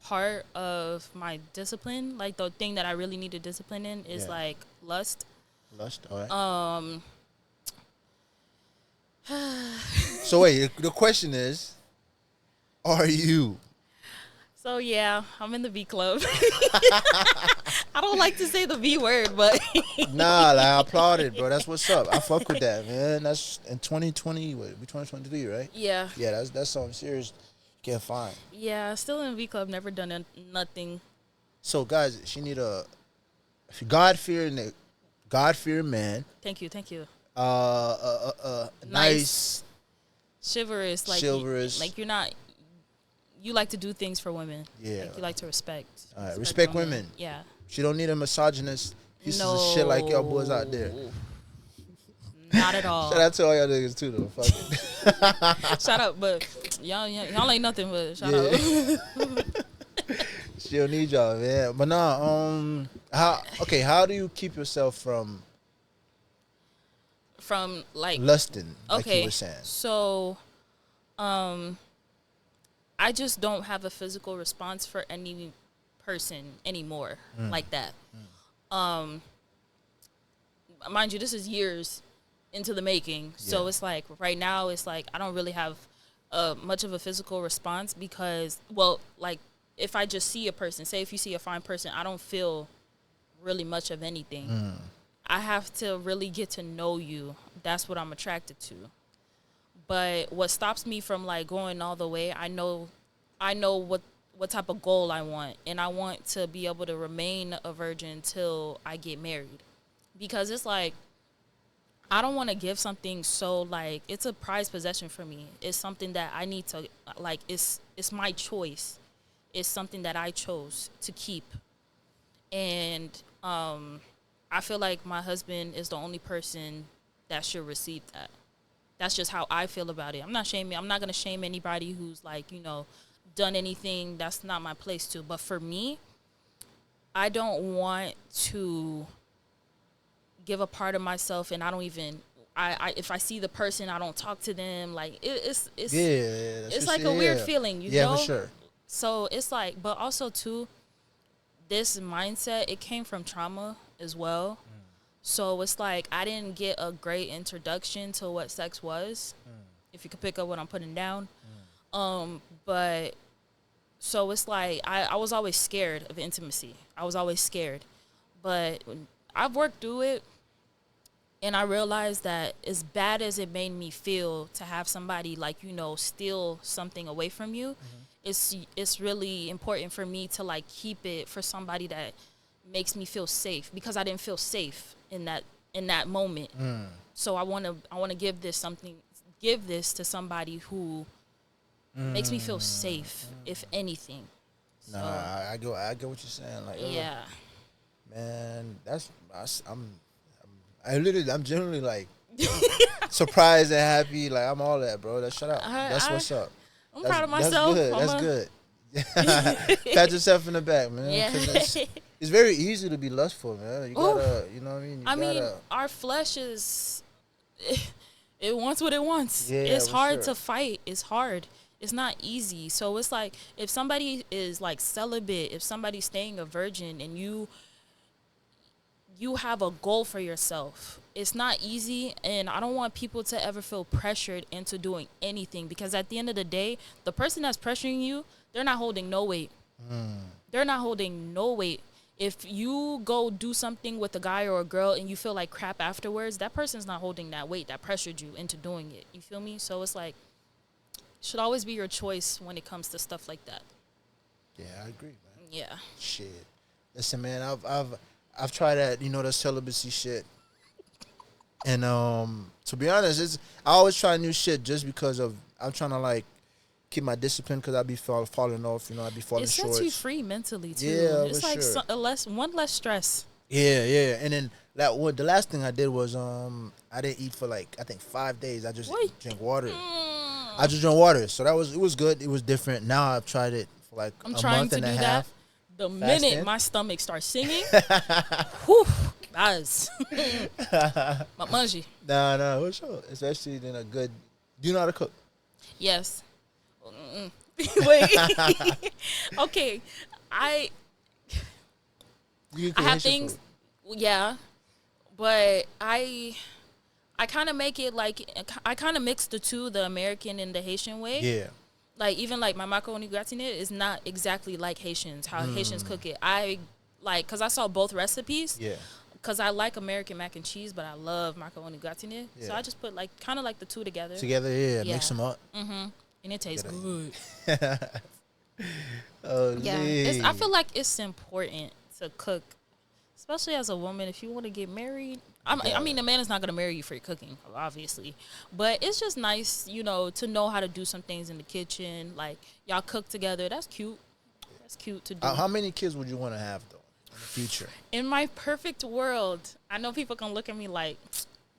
part of my discipline, like the thing that I really need to discipline in is like lust. Lust, all right. So So wait, the question is, are you? So yeah, I'm in the V club. I don't like to say the V word, but Nah, like, I applaud it, bro. That's what's up. I fuck with that, man. That's in 2020, what, we 2023, right? yeah, Yeah, that's something serious you can't find. yeah, still in V club, never done nothing. So, guys, she need a God-fearing man. Thank you. Nice, Chivalrous, chivalrous. like you're not. You like to do things for women. Yeah. Like you like to respect. All right, respect women. Yeah. She don't need a misogynist pieces of shit like y'all boys out there. Not at all. Shout out to all y'all niggas too, though. Fuck it. Shout out, but y'all ain't nothing but shout out. She don't need y'all, man. But nah, how do you keep yourself from like lusting, like okay, you were saying? So, I just don't have a physical response for any person anymore like that. Mind you, this is years into the making. So it's like right now it's like I don't really have much of a physical response because, well, like if I just see a person, say if you see a fine person, I don't feel really much of anything. I have to really get to know you. That's what I'm attracted to. But what stops me from like going all the way, I know what type of goal I want, and I want to be able to remain a virgin until I get married. Because it's like I don't want to give something so like it's a prized possession for me. It's something that I need to like it's my choice. It's something that I chose to keep. And I feel like my husband is the only person that should receive that. That's just how I feel about it. I'm not going to shame anybody who's like, done anything. That's not my place to. But for me, I don't want to give a part of myself, and I don't even. I if I see the person, I don't talk to them. Like it's like a weird feeling, you know. Yeah, for sure. So it's like, but also too, this mindset, it came from trauma as well. So it's like I didn't get a great introduction to what sex was, if you could pick up what I'm putting down. But so it's like I was always scared of intimacy. I was always scared. But I've worked through it, and I realized that as bad as it made me feel to have somebody like, steal something away from you, it's really important for me to like keep it for somebody that makes me feel safe, because I didn't feel safe in that moment. So I want to give this to somebody who makes me feel safe, if anything. Nah, so, I get what you're saying. Like, yeah, man, I'm generally like surprised and happy. Like, I'm all that, bro. Shut up. That's what's up. I'm proud of myself. That's good. Pat yourself in the back, man. Yeah. It's very easy to be lustful, man. You gotta, you know what I mean? I mean, our flesh is, it wants what it wants. Yeah, it's hard sure. to fight. It's hard. It's not easy. So it's like, if somebody is like celibate, if somebody's staying a virgin, and you have a goal for yourself, it's not easy. And I don't want people to ever feel pressured into doing anything, because at the end of the day, the person that's pressuring you, they're not holding no weight. They're not holding no weight. If you go do something with a guy or a girl and you feel like crap afterwards, that person's not holding that weight that pressured you into doing it. You feel me? So it's like, it should always be your choice when it comes to stuff like that. Yeah, I agree, man. Yeah. Shit. Listen, man, I've tried that, the celibacy shit. And to be honest, I always try new shit just because I'm trying to like keep my discipline, because I be falling off, I be falling short. It sets you free mentally too. Yeah, it's like sure. one less stress. Yeah. And then the last thing I did was I didn't eat for like I think 5 days. I just drank water. I just drank water, so it was good. It was different. Now I've tried it for like a month and a half. The minute my stomach starts singing, whew, guys, my mungie. No, for sure. Especially in a good. Do you know how to cook? Yes. Wait. Okay. I You I can have hit your things. food. Yeah, but I kind of make it like I kind of mix the two, the American and the Haitian way. Yeah. Like even like my macaroni gratinée is not exactly like Haitians, how Haitians cook it. I like because I saw both recipes. Yeah. Because I like American mac and cheese, but I love macaroni gratinée. Yeah. So I just put like kind of like the two together. Yeah. Yeah. Mix them up. And it tastes good. Oh, Yeah, I feel like it's important to cook, especially as a woman. If you want to get married, I mean, the man is not going to marry you for your cooking, obviously, but it's just nice, you know, to know how to do some things in the kitchen. Like y'all cook together. That's cute. That's cute to do. How many kids would you want to have though in the future? In my perfect world, I know people can look at me like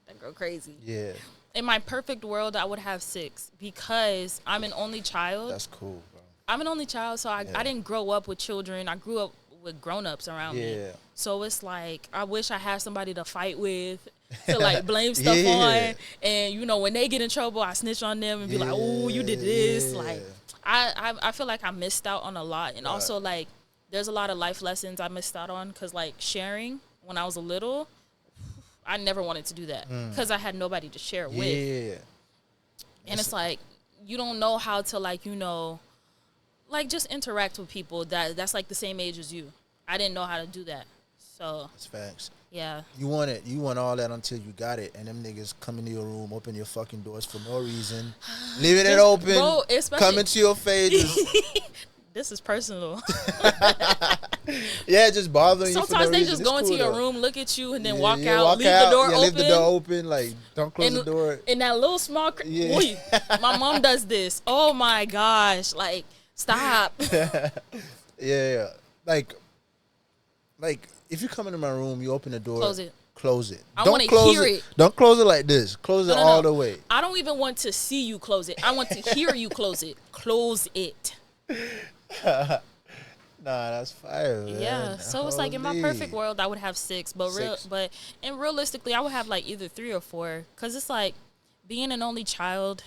that girl crazy. Yeah. In my perfect world, I would have 6 because I'm an only child. That's cool, bro. I'm an only child, so I didn't grow up with children. I grew up with grown-ups around me. So it's like I wish I had somebody to fight with, to like blame stuff on. And you know, when they get in trouble, I snitch on them and be like, "Oh, you did this." Like I feel like I missed out on a lot. And also like there's a lot of life lessons I missed out on cuz like sharing when I was a little, I never wanted to do that cuz I had nobody to share with. Yeah. And it's like you don't know how to like, you know, like just interact with people that's like the same age as you. I didn't know how to do that. So That's facts. yeah. You want all that until you got it, and them niggas come into your room, open your fucking doors for no reason, leaving it open, bro, coming to your face. This is personal. Yeah, just bothering Sometimes you for no they reason. just It's go into cool, your though. room, look at you, and then Yeah, walk yeah, out, leave the door open. Leave the door open, like don't close the door. In that little small Boy, my mom does this. Oh my gosh. Like, stop. Yeah. Like if you come into my room, you open the door. Close it. I Don't wanna close hear it. it. Don't close it like this. Close it all the way. I don't even want to see you close it. I want to hear you close it. Close it. Nah, that's fire, man. Yeah, so it's like in my perfect world, I would have 6, but realistically, I would have like either 3 or 4, because it's like being an only child.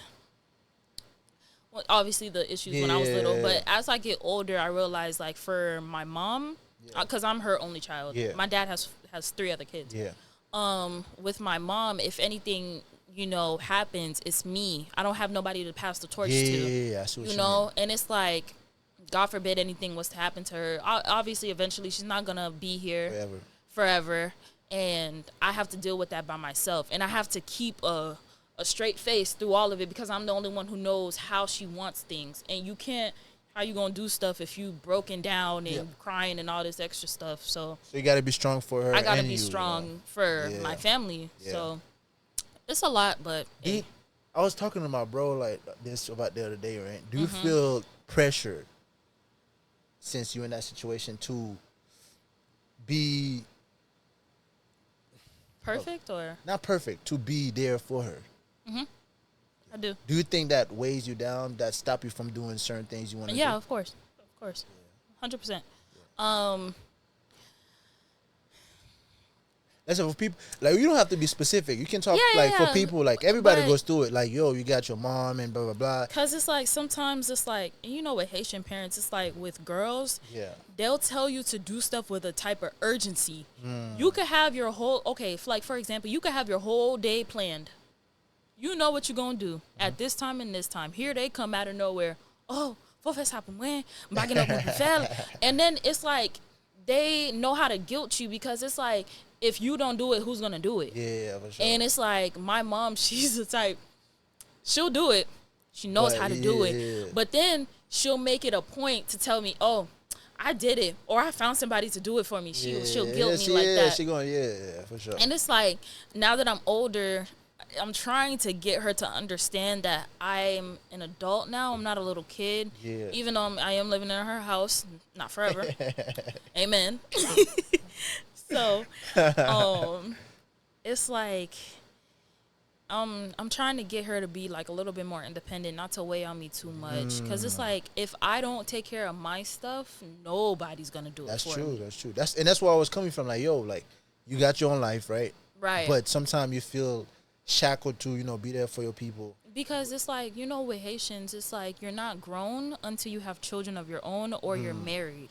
Well, obviously the issues when I was little, but as I get older, I realize like for my mom, because I'm her only child. My dad has 3 other kids. With my mom, if anything, you know, happens, it's me. I don't have nobody to pass the torch to. Yeah, I see what you know, and it's like, God forbid anything was to happen to her. Obviously, eventually, she's not gonna be here forever, and I have to deal with that by myself. And I have to keep a straight face through all of it because I'm the only one who knows how she wants things. And you can't. How you gonna do stuff if you broken down and crying and all this extra stuff? So you gotta be strong for her. I gotta be strong for my family. So it's a lot, but I was talking to my bro like this about the other day, right? Do you feel pressured since you're in that situation to be perfect or not perfect, to be there for her? I do. Do you think that weighs you down, that stop you from doing certain things you want to do? Yeah, of course. 100%. That's for people. Like, you don't have to be specific. You can talk for people. Like, everybody goes through it. Like, yo, you got your mom and blah blah blah. Cause it's like sometimes it's like, you know, with Haitian parents, it's like with girls, they'll tell you to do stuff with a type of urgency. You could have your whole for example, you could have your whole day planned. You know what you're gonna do at this time and this time. Here they come out of nowhere. Oh, and then it's like they know how to guilt you because it's like if you don't do it, who's gonna do it? Yeah, for sure. And it's like my mom, she's the type. She'll do it. She knows how to do it. But then she'll make it a point to tell me, "Oh, I did it," or "I found somebody to do it for me." She'll guilt me like that. She going, for sure. And it's like now that I'm older, I'm trying to get her to understand that I'm an adult now. I'm not a little kid. Yeah. Even though I am living in her house, not forever. Amen. So, it's like I'm trying to get her to be like a little bit more independent, not to weigh on me too much. Because it's like if I don't take care of my stuff, nobody's gonna do it for me. That's true. That's where I was coming from. Like, yo, like you got your own life, right? Right. But sometimes you feel shackled to, you know, be there for your people. Because it's like, with Haitians, it's like you're not grown until you have children of your own or you're married.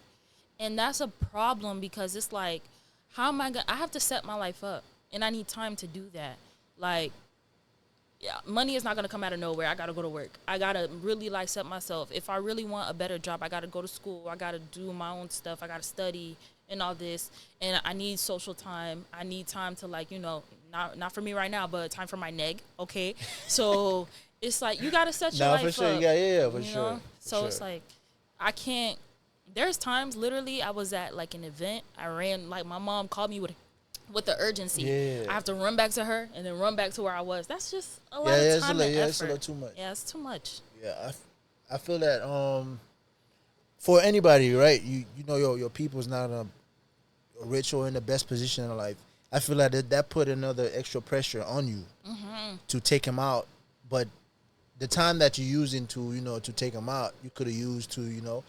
And that's a problem because it's like, how am I going to, I have to set my life up and I need time to do that. Like, yeah, money is not going to come out of nowhere. I got to go to work. I got to really like set myself. If I really want a better job, I got to go to school. I got to do my own stuff. I got to study and all this. And I need social time. I need time to like, not for me right now, but time for my neg. Okay. So it's like, you got to set your life for sure. up. Yeah, for sure. So it's like, I can't, there's times literally I was at like an event. I ran, like my mom called me with the urgency. Yeah. I have to run back to her and then run back to where I was. That's just a lot of time and effort. It's a little too much. Yeah, it's too much. Yeah, I feel that for anybody, right? You know your people's not rich or in the best position in life. I feel like that put another extra pressure on you to take him out. But the time that you're using to take him out, you could have used to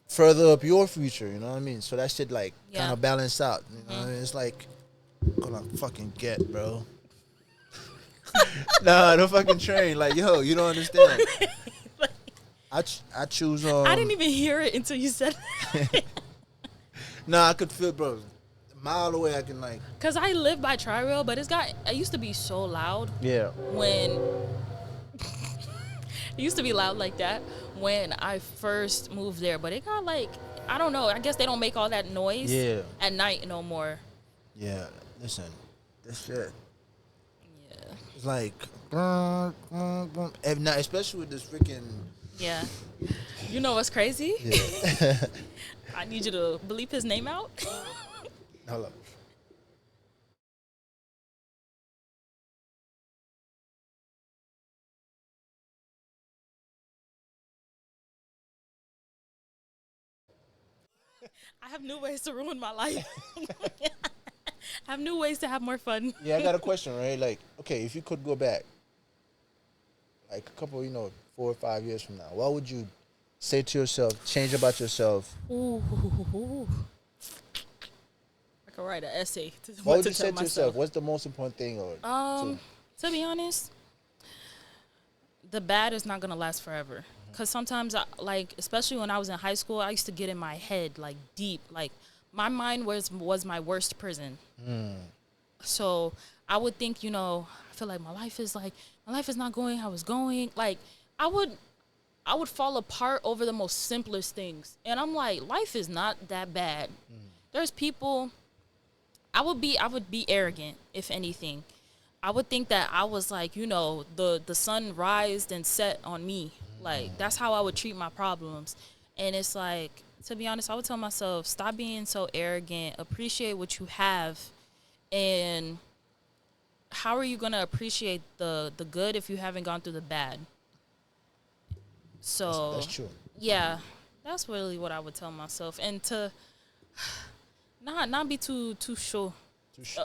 further up your future. You know what I mean? So that shit like kind of balance out. You know what I mean? It's like, gonna fucking get, bro. Nah, the fucking train. Like, yo, you don't understand. I choose. I didn't even hear it until you said it. Nah, I could feel, bro. A mile away, I can like. Cause I live by Tri-Rail, but it used to be so loud. Yeah. When it used to be loud like that when I first moved there, but it got like, I don't know. I guess they don't make all that noise at night no more. Yeah, listen, this shit. Yeah. It's like, and now, especially with this freaking. Yeah. You know what's crazy? Yeah. I need you to bleep his name out. Hold up. I have new ways to ruin my life. I have new ways to have more fun. Yeah, I got a question, right? Like, okay, if you could go back, like a couple, 4 or 5 years from now, what would you say to yourself, change about yourself? Ooh. I could write an essay. What would you say to yourself? What's the most important thing? To be honest, the bad is not going to last forever. Because sometimes, especially when I was in high school, I used to get in my head, like, deep. Like, my mind was my worst prison. So I would think, I feel like my life is not going how it's going. Like, I would fall apart over the most simplest things. And I'm like, life is not that bad. There's people, I would be arrogant, if anything. I would think that I was like, the sun rised and set on me. Like, that's how I would treat my problems. And it's like, to be honest, I would tell myself, stop being so arrogant, appreciate what you have. And how are you going to appreciate the good if you haven't gone through the bad? So that's true. Yeah, that's really what I would tell myself. And to not be too sure.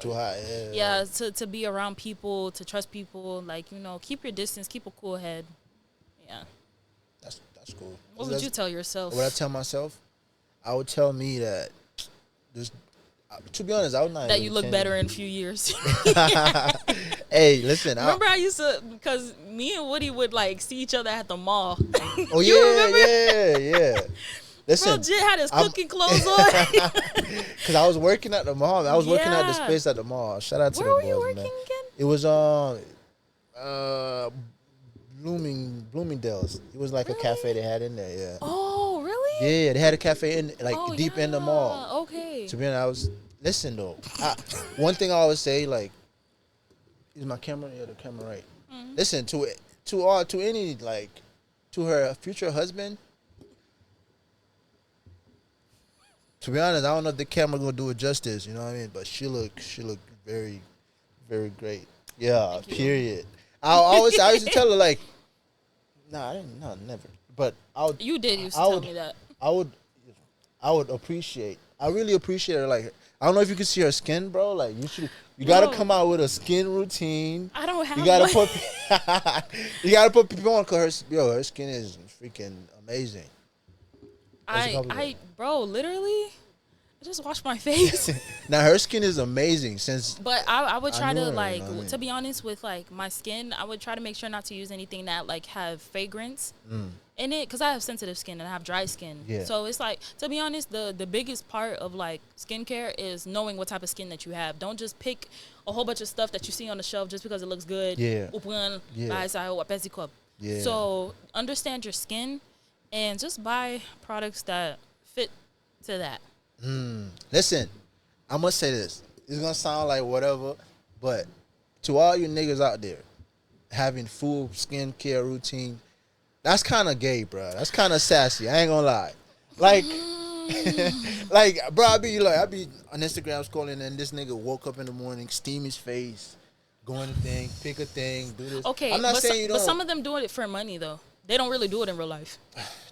Too high. Yeah, to be around people, to trust people, like, keep your distance, keep a cool head. Yeah. That's cool. What would you tell yourself? What I tell myself? I would tell me that to be honest, I would not. That you look better in a few years. Hey, listen. Remember I used to, because me and Woody would like see each other at the mall. Oh yeah. Listen, Bro, Jit had his cooking clothes on. Because I was working at the mall. I was working at the space at the mall. Shout out to Where the were boys, you working man. again? It was Bloomingdale's. It was like a cafe they had in there. Yeah. Oh, really? Yeah, they had a cafe in deep in the mall. Okay. To be honest, listen though. One thing I always say, like, is my camera? Yeah, the camera right. Mm-hmm. Listen to any like to her future husband. To be honest, I don't know if the camera gonna do it justice. You know what I mean? But she look very, very great. Yeah. Period. I used to tell her like, nah, I didn't. No, never. But you did used to tell me that. I would appreciate. I really appreciate her. Like, I don't know if you can see her skin, bro. Like, you gotta come out with a skin routine. I don't have. You gotta put people on because her skin is freaking amazing. Bro, literally, I just wash my face. Now her skin is amazing But I would try to her, like, you know what I mean? to be honest with like my skin, I would try to make sure not to use anything that like have fragrance in it, because I have sensitive skin and I have dry skin. Yeah. So it's like, to be honest, the biggest part of like skincare is knowing what type of skin that you have. Don't just pick a whole bunch of stuff that you see on the shelf just because it looks good. Yeah. Yeah. Yeah. So understand your skin and just buy products that fit to that. Listen, I must say this. It's gonna sound like whatever, but to all you niggas out there having full skincare routine, that's kind of gay, bro. That's kind of sassy. I ain't gonna lie. Like, like, bro, I be on Instagram scrolling, and this nigga woke up in the morning, steam his face, go on the thing, pick a thing, do this. Okay, I'm not saying you don't. But some of them doing it for money though. They don't really do it in real life.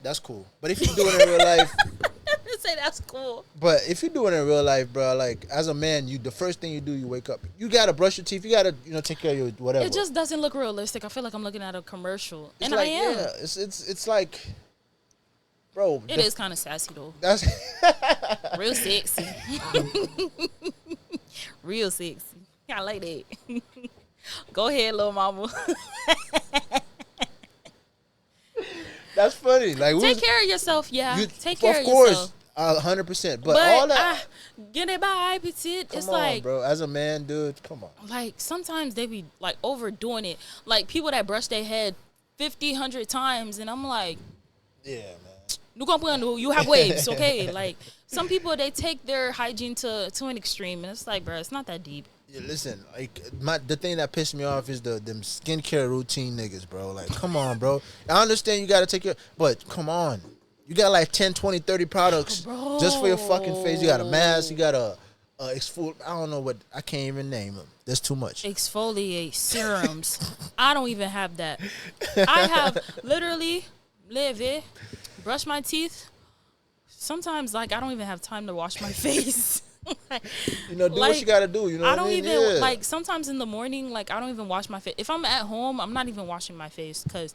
That's cool. But if you do it in real life, Say that's cool. but if you do it in real life, bro, like as a man, the first thing you do, you wake up, you gotta brush your teeth, you gotta take care of your whatever. It just doesn't look realistic. I feel like I'm looking at a commercial, It's and like, I am. Yeah, it's like, bro. It is kind of sassy though. That's Real sexy. Real sexy. I like that. Go ahead, little mama. that's funny. Like Take care of yourself, yeah. Take care of course, yourself. 100%. But all that. Get it by petite. Come It's on, like, bro. As a man, dude, come on. like sometimes they be like overdoing it. Like people that brush their head 50, 100 times, and I'm like, Yeah, man. you have waves, okay? Like some people, they take their hygiene to an extreme, and it's like, bro, it's not that deep. Yeah, listen, like the thing that pissed me off is them skincare routine niggas, bro. Like, come on, bro. I understand you gotta take care, but come on. You got like 10, 20, 30 products just for your fucking face. You got a mask. You got a exfoliate. I don't know what. I can't even name them. There's too much. Exfoliate serums. I don't even have that. I have literally brush my teeth. Sometimes like I don't even have time to wash my face. Do what you gotta do. You know I what don't I mean? even like sometimes in the morning, like I don't even wash my face. If I'm at home, I'm not even washing my face because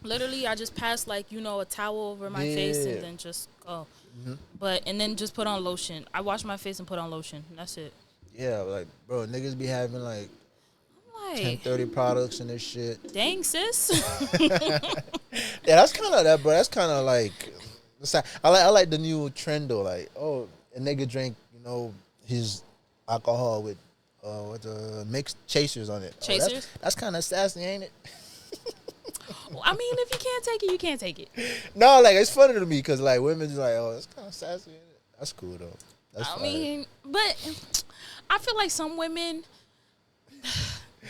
literally I just pass like a towel over my face and then just go. And then just put on lotion. I wash my face and put on lotion. That's it. Yeah, like bro, niggas be having like 10, 30 products and this shit. Dang, sis. Yeah, that's kind of that, bro. That's kind of like I like the new trend though. Like, a nigga drink, his alcohol with mixed chasers on it. Chasers? That's kind of sassy, ain't it? I mean, if you can't take it, you can't take it. No, like it's funny to me because like women's like, that's kind of sassy, ain't it? That's cool though. That's I fine. mean, but I feel like some women,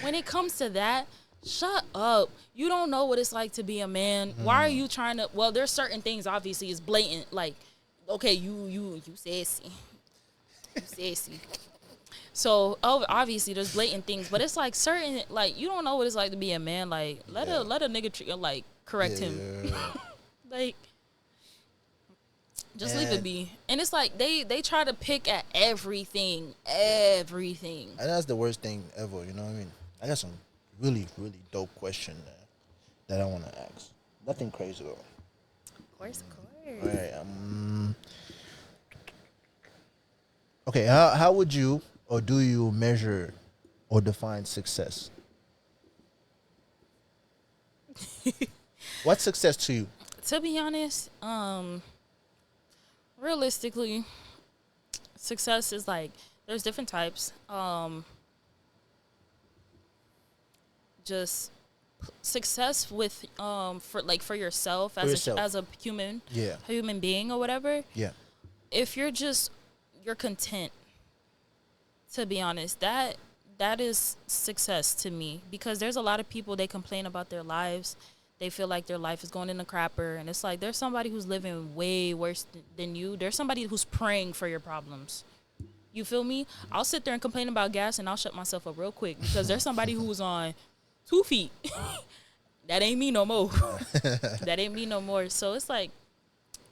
when it comes to that, shut up. You don't know what it's like to be a man. Why are you trying to? Well, there's certain things obviously is blatant. Like, okay, you sassy, you sassy. So obviously there's blatant things, but it's like certain like you don't know what it's like to be a man. Like let a nigga like correct him. Like just leave it be. And it's like they try to pick at everything. And that's the worst thing ever. You know what I mean? I got some really really dope question that I want to ask. Nothing crazy though. Of course. All right. Okay. How would you or do you measure or define success? What's success to you? To be honest, realistically, success is like there's different types. Just success with for yourself as a human, human being or whatever. Yeah. If you're content. To be honest, that is success to me because there's a lot of people, they complain about their lives. They feel like their life is going in the crapper, and it's like there's somebody who's living way worse than you. There's somebody who's praying for your problems. You feel me? I'll sit there and complain about gas, and I'll shut myself up real quick because there's somebody who's on 2 feet. That ain't me no more. That ain't me no more. So it's like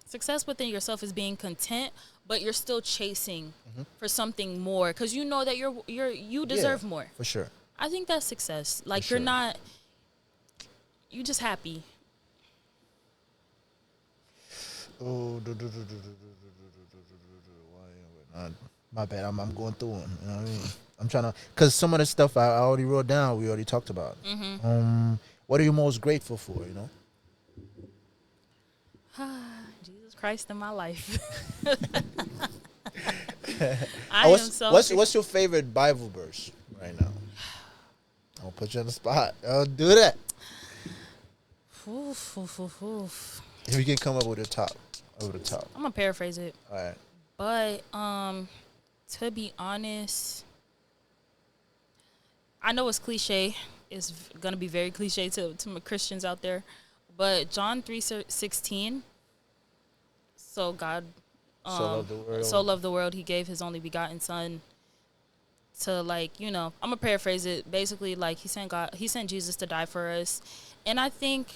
success within yourself is being content, but you're still chasing for something more because you know that you deserve more. For sure. I think that's success. Like you're not, you just happy. Oh, My bad. I'm going through them. You know what I mean? I'm trying to, because some of the stuff I already wrote down, we already talked about. What are you most grateful for? You know. Jesus Christ in my life. What's your favorite Bible verse right now? I'll put you on the spot. I'll do that. Oof, oof, oof, oof. If you can come up with a top, over the top. I'm gonna paraphrase it. All right. But to be honest, I know it's cliche. It's gonna be very cliche to my Christians out there. But John 3:16. So God so loved the world, he gave his only begotten son to, like, you know, I'm gonna paraphrase it. Basically, like, he sent Jesus to die for us. And I think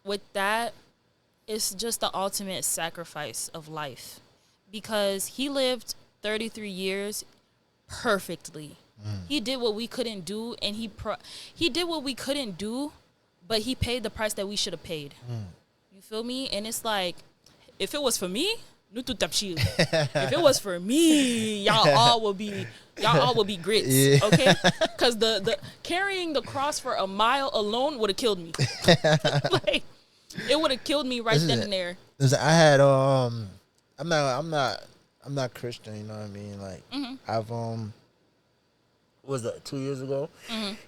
with that, it's just the ultimate sacrifice of life, because he lived 33 years perfectly. He did what we couldn't do, and he did what we couldn't do, but he paid the price that we should have paid. You feel me? And it's like, if it was for me, if it was for me, y'all all would be grits, yeah. Okay? Because the carrying the cross for a mile alone would have killed me. Like, it would have killed me right then and there. I had I'm not Christian, you know what I mean? Like, I've what was that, 2 years ago?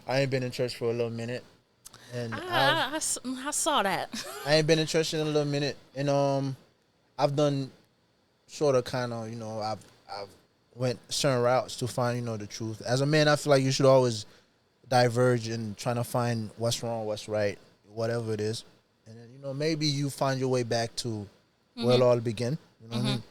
I ain't been in church for a little minute, and I saw that. I ain't been in church in a little minute, and I've done sort of kind of, you know, I've went certain routes to find, you know, the truth. As a man, I feel like you should always diverge in trying to find what's wrong, what's right, whatever it is, and then, you know, maybe you find your way back to where it all began. You know what I mean?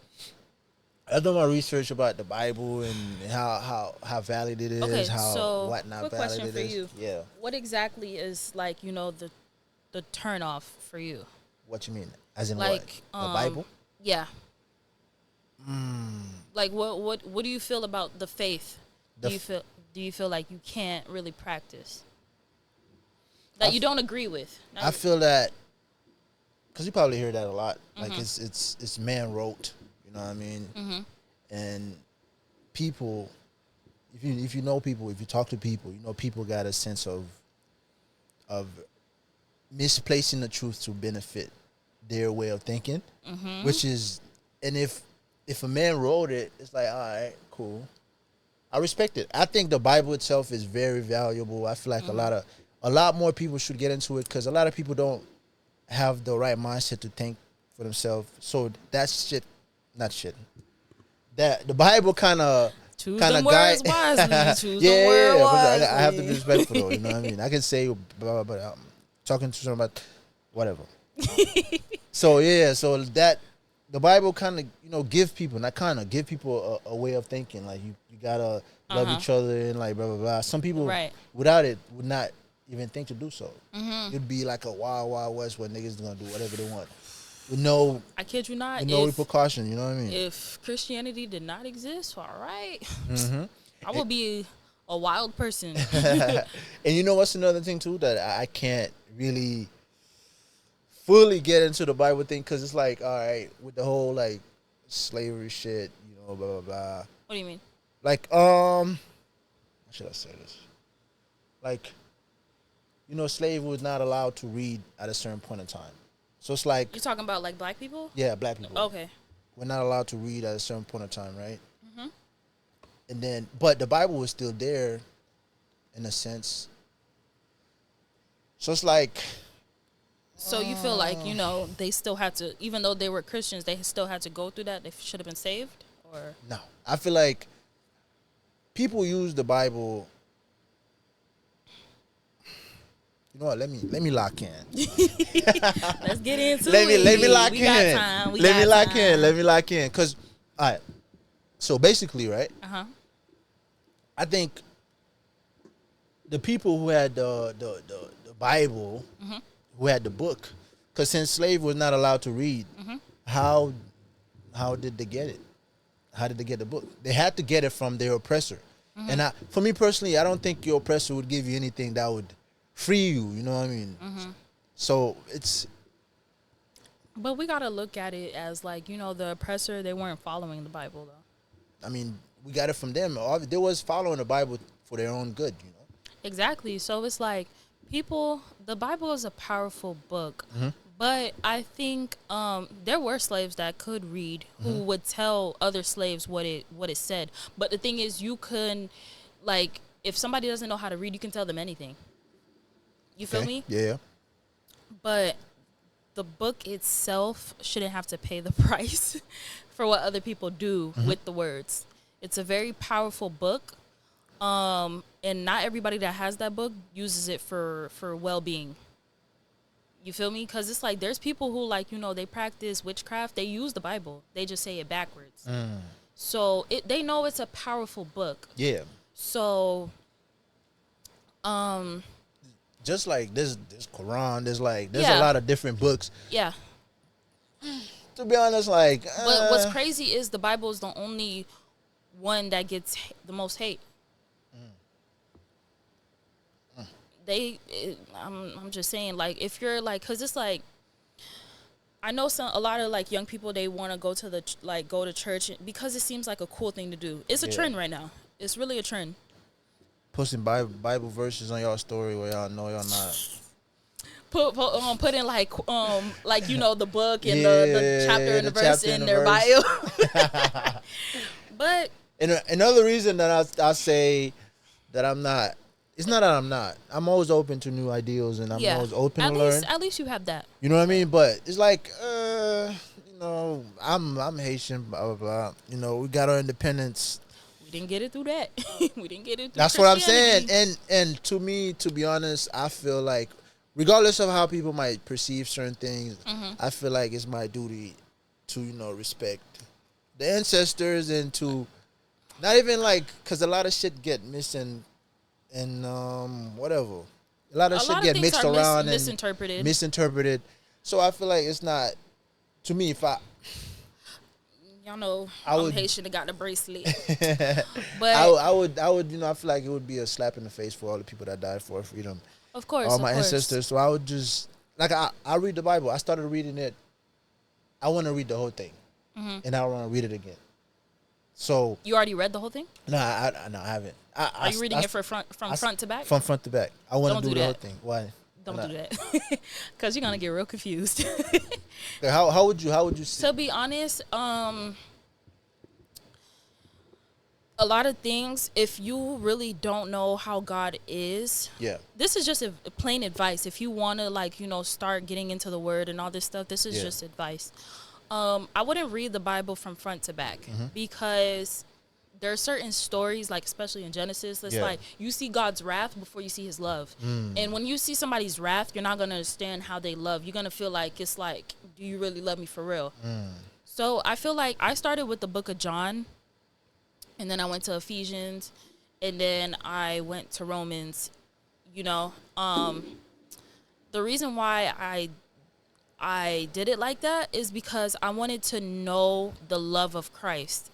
I've done my research about the Bible and how valid it is, okay, how so what not quick valid question it for is. you. Yeah. What exactly is, like, you know, the turn off for you? What you mean? As in, like, what? The Bible? Yeah. Like, what do you feel about the faith? Do you feel like you can't really practice? That you don't agree with? I feel that, because you probably hear that a lot. Like, it's man wrote. You know what I mean? And people, if you know people, if you talk to people, you know, people got a sense of misplacing the truth to benefit their way of thinking, which is, and if a man wrote it, it's like, all right, cool. I respect it. I think the Bible itself is very valuable. I feel like a lot more people should get into it, because a lot of people don't have the right mindset to think for themselves. So that the Bible kind of words wisely. Choose yeah, the word wisely. I have to be respectful though. You know what I mean? I can say, but I'm talking to someone about whatever. So that the Bible kind of, you know, give people a way of thinking. Like, you gotta love each other and, like, blah blah blah. Some people without it would not even think to do so. It'd be like a wild wild west where niggas gonna do whatever they want with no, I kid you not, with no repercussion. You know what I mean? If Christianity did not exist, all right, I would be a wild person. And you know what's another thing too, that I can't really fully get into the Bible thing, because it's like, all right, with the whole, like, slavery shit, you know, blah blah blah. What do you mean? Like, how should I say this? Like, you know, slave was not allowed to read at a certain point in time. So it's like, you're talking about, like, black people? Yeah, black people. Okay. We're not allowed to read at a certain point in time, right? And then, but the Bible was still there, in a sense. So it's like, so you feel like, you know, they still had to, even though they were Christians, they still had to go through that? They should have been saved? Or no. I feel like people use the Bible. You know what? Let me lock in. Let's get into let it. me lock in. Got time. Let me lock in. Because, all right. So basically, right? I think the people who had the Bible, who had the book, because since slave was not allowed to read, how did they get it? How did they get the book? They had to get it from their oppressor. And for me personally, I don't think your oppressor would give you anything that would free you. You know what I mean? So it's. But we gotta look at it as, like, you know, the oppressor, they weren't following the Bible though. I mean, we got it from them. They was following the Bible for their own good, you know. Exactly. So it's like the Bible is a powerful book, but I think there were slaves that could read who would tell other slaves what it said. But the thing is, you can, like, if somebody doesn't know how to read, you can tell them anything. You feel me? Yeah. But the book itself shouldn't have to pay the price for what other people do with the words. It's a very powerful book. And not everybody that has that book uses it for well-being. You feel me? Because it's like there's people who, like, you know, they practice witchcraft. They use the Bible. They just say it backwards. So they know it's a powerful book. Yeah. So, just like this Quran, there's a lot of different books. Yeah. To be honest, like. But what's crazy is the Bible is the only one that gets the most hate. I'm just saying, like, if you're like, cause it's like, I know a lot of like young people, they want to go to church because it seems like a cool thing to do. It's a trend right now. It's really a trend. Posting Bible verses on y'all story where y'all know y'all not. Put in like you know, the book and the chapter and the verse in their bio. But another reason that I say that I'm not. It's not that I'm not. I'm always open to new ideals, and I'm always open to learn. At least you have that. You know what I mean? But it's like, you know, I'm Haitian, blah, blah, blah. You know, we got our independence. We didn't get it through that. We didn't get it through That's what I'm saying. And to me, to be honest, I feel like, regardless of how people might perceive certain things, I feel like it's my duty to, you know, respect the ancestors and to not even like, because a lot of shit get missing. And whatever, a lot of shit get mixed around and misinterpreted. So I feel like it's not, to me. If y'all know, I'm Haitian and got the bracelet, but I would, you know, I feel like it would be a slap in the face for all the people that died for freedom. Of course, all my ancestors. So I would just like I read the Bible. I started reading it. I want to read the whole thing, and I want to read it again. So you already read the whole thing? No, I haven't. Are you reading it from front to back? From front to back. I want to do the whole thing. Why? Don't do that, because you're gonna get real confused. How would you see? To be honest, a lot of things, if you really don't know how God is, this is just a plain advice. If you want to, like, you know, start getting into the Word and all this stuff, this is just advice. I wouldn't read the Bible from front to back because there are certain stories, like especially in Genesis, it's like you see God's wrath before you see his love. And when you see somebody's wrath, you're not going to understand how they love. You're going to feel like it's like, do you really love me for real? So I feel like I started with the book of John, and then I went to Ephesians, and then I went to Romans. You know, the reason why I did it like that is because I wanted to know the love of Christ.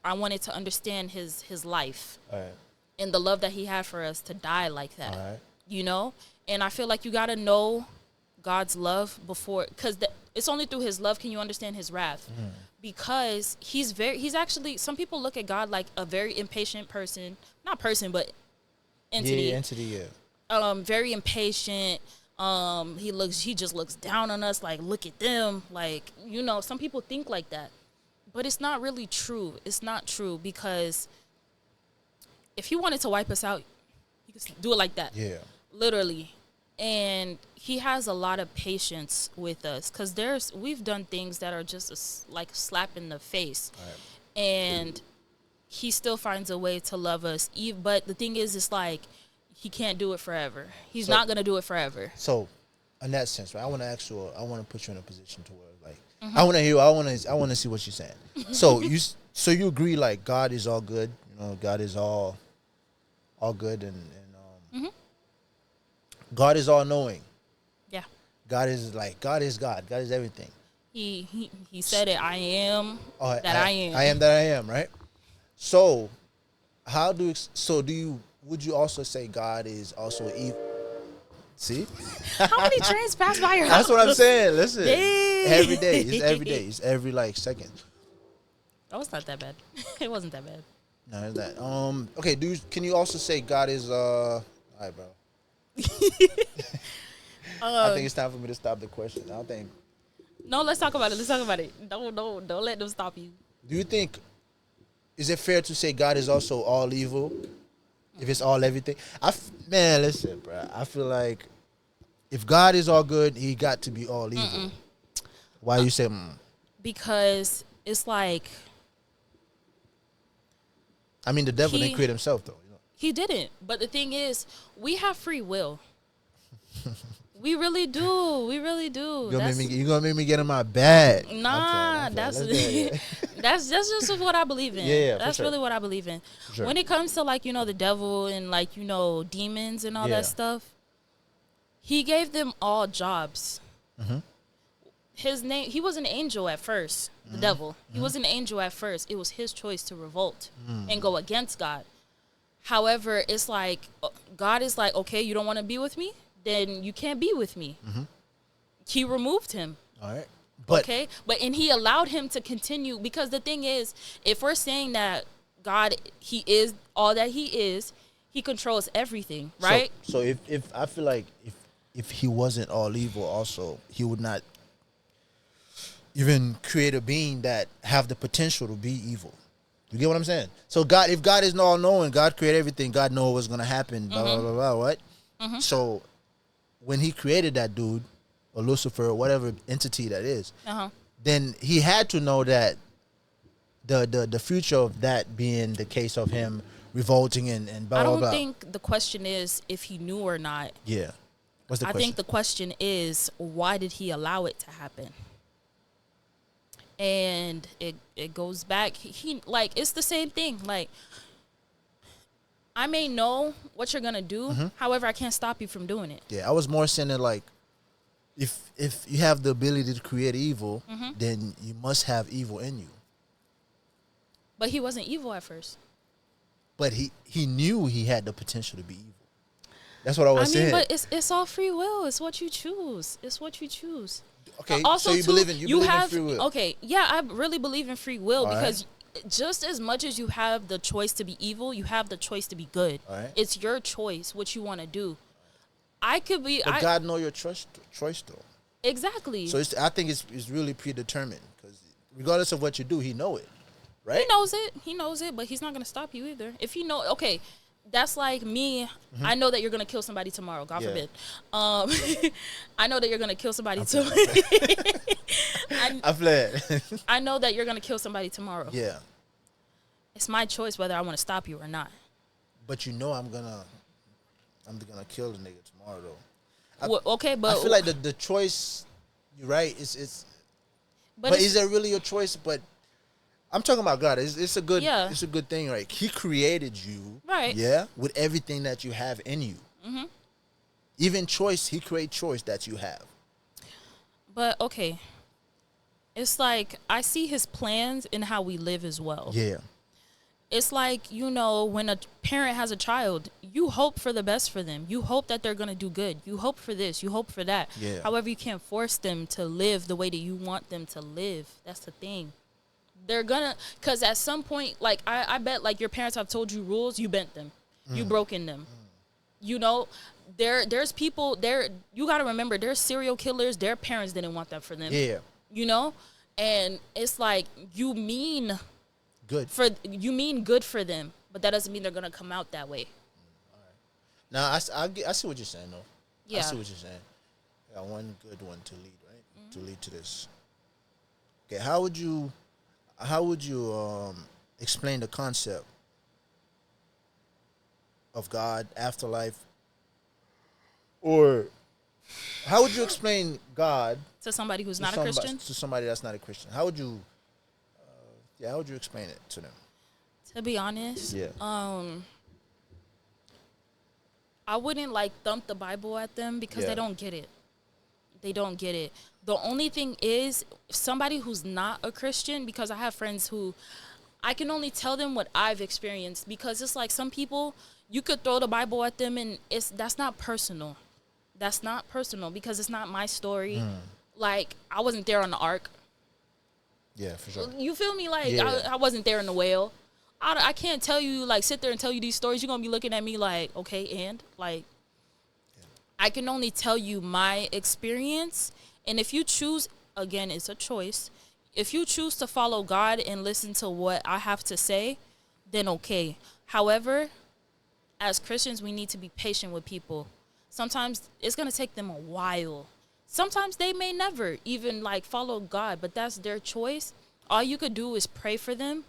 I wanted to understand his life and the love that he had for us to die like that, you know? And I feel like you got to know God's love before, because it's only through his love can you understand his wrath, because he's actually, some people look at God like a very impatient person, not person, but entity. Yeah, entity, very impatient. He just looks down on us, like, look at them. Like, you know, some people think like that. But it's not really true. It's not true, because if he wanted to wipe us out, he could do it like that. Yeah. Literally. And he has a lot of patience with us, because we've done things that are just like a slap in the face. And he still finds a way to love us. But the thing is, it's like, he can't do it forever. He's not going to do it forever. So, in that sense, right, I want to put you in a position to where, like, I want to see what you're saying. So you agree, like, God is all good, you know, God is all good, and God is all knowing. Yeah. God is God. God is everything. He said it. I am that I am. I am that I am. Right. So, would you also say God is also evil? See? How many trains pass by your That's house? what I'm saying. Listen. Dang. Every day. It's every day. It's every, like, second. That was not that bad. It wasn't that bad. No, it's that. Okay. Can you also say God is all right, bro? I think it's time for me to stop the question. I don't think. No, let's talk about it. Let's talk about it. Don't let them stop you. Do you think? Is it fair to say God is also all evil? If it's all everything, man, listen, bro. I feel like if God is all good, He got to be all evil. Why you say? Because it's like. I mean, the devil didn't create himself, though. You know? He didn't. But the thing is, we have free will. We really do. We really do. You're gonna make me get in my bag. Nah, that's just what I believe in. Yeah, that's sure. really what I believe in. Sure. When it comes to like, the devil and like, demons and all that stuff, he gave them all jobs. Mm-hmm. He was an angel at first, the devil. He was an angel at first. It was his choice to revolt and go against God. However, it's like, God is like, okay, you don't want to be with me? Then you can't be with me. Mm-hmm. He removed him. All right. And he allowed him to continue, because the thing is, if we're saying that God, he is all that he is, he controls everything, right? So if I feel like if he wasn't all evil also, he would not even create a being that have the potential to be evil. You get what I'm saying? So if God is all knowing, God created everything, God knows what's gonna happen, blah blah blah blah, what? Mm-hmm. So when he created that dude, or Lucifer, or whatever entity that is, then he had to know that the future of that being the case of him revolting and blah, blah, blah. I don't think the question is if he knew or not. Yeah. What's the question? I think the question is, why did he allow it to happen? And it goes back. It's the same thing. Like, I may know what you're gonna do. However, I can't stop you from doing it. Yeah, I was more saying that, like, if you have the ability to create evil, then you must have evil in you. But he wasn't evil at first. But he knew he had the potential to be evil. That's what I was saying. But it's all free will. It's what you choose. It's what you choose. Okay, also, so you believe in free will. Okay, yeah, I really believe in free will, all because just as much as you have the choice to be evil, you have the choice to be good. All right. It's your choice what you want to do. I could be. But God know your choice though. Exactly. So I think it's really predetermined, because regardless of what you do, He know it, right? He knows it. He knows it, but He's not gonna stop you either. If you know, okay. That's like me. I know that you're gonna kill somebody tomorrow. God forbid. I know that you're gonna kill somebody tomorrow. I fled. I know that you're gonna kill somebody tomorrow. Yeah. It's my choice whether I want to stop you or not. But you know I'm gonna kill the nigga tomorrow though. But I feel like the choice. You're right. It's. But is that really your choice? But I'm talking about God. It's a good thing, right? He created you, right? Yeah, with everything that you have in you. Mm-hmm. Even choice, He created choice that you have. But okay, it's like I see His plans in how we live as well. Yeah. It's like, when a parent has a child, you hope for the best for them. You hope that they're going to do good. You hope for this. You hope for that. Yeah. However, you can't force them to live the way that you want them to live. That's the thing. They're gonna, because at some point, like, I bet, like, your parents have told you rules, you bent them. You broken them. There's people, you got to remember, there's serial killers, their parents didn't want that for them. Yeah. And it's like, you mean good for them, but that doesn't mean they're gonna come out that way. All right. Now I see what you're saying though. Yeah. I see what you're saying. I got one good one to lead, right? To lead to this. Okay, how would you explain the concept of God, afterlife, or how would you explain God to somebody who's not a Christian? To somebody that's not a Christian, how would you? How would you explain it to them? To be honest, yeah. I wouldn't thump the Bible at them, because they don't get it. They don't get it. The only thing is, somebody who's not a Christian, because I have friends who I can only tell them what I've experienced, because it's like some people, you could throw the Bible at them and that's not personal. That's not personal, because it's not my story. Like, I wasn't there on the ark. Yeah, for sure. You feel me? Like, I wasn't there in the whale. I can't tell you, like, sit there and tell you these stories. You're going to be looking at me like, okay, and? Like, I can only tell you my experience. And if you choose, again, it's a choice. If you choose to follow God and listen to what I have to say, then okay. However, as Christians, we need to be patient with people. Sometimes it's going to take them a while. Sometimes they may never even, like, follow God, but that's their choice. All you could do is pray for them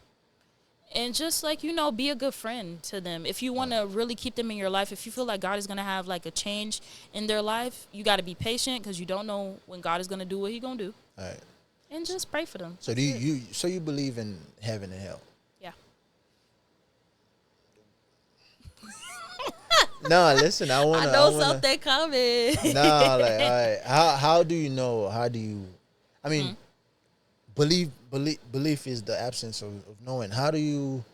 and just, like, you know, be a good friend to them. If you want to really keep them in your life, if you feel like God is going to have, like, a change in their life, you got to be patient because you don't know when God is going to do what he's going to do. All right. And just pray for them. So you believe in heaven and hell? Yeah. No, listen, I know something coming. No, like, all right. How do you know? How do you? I mean, belief is the absence of knowing. How do you?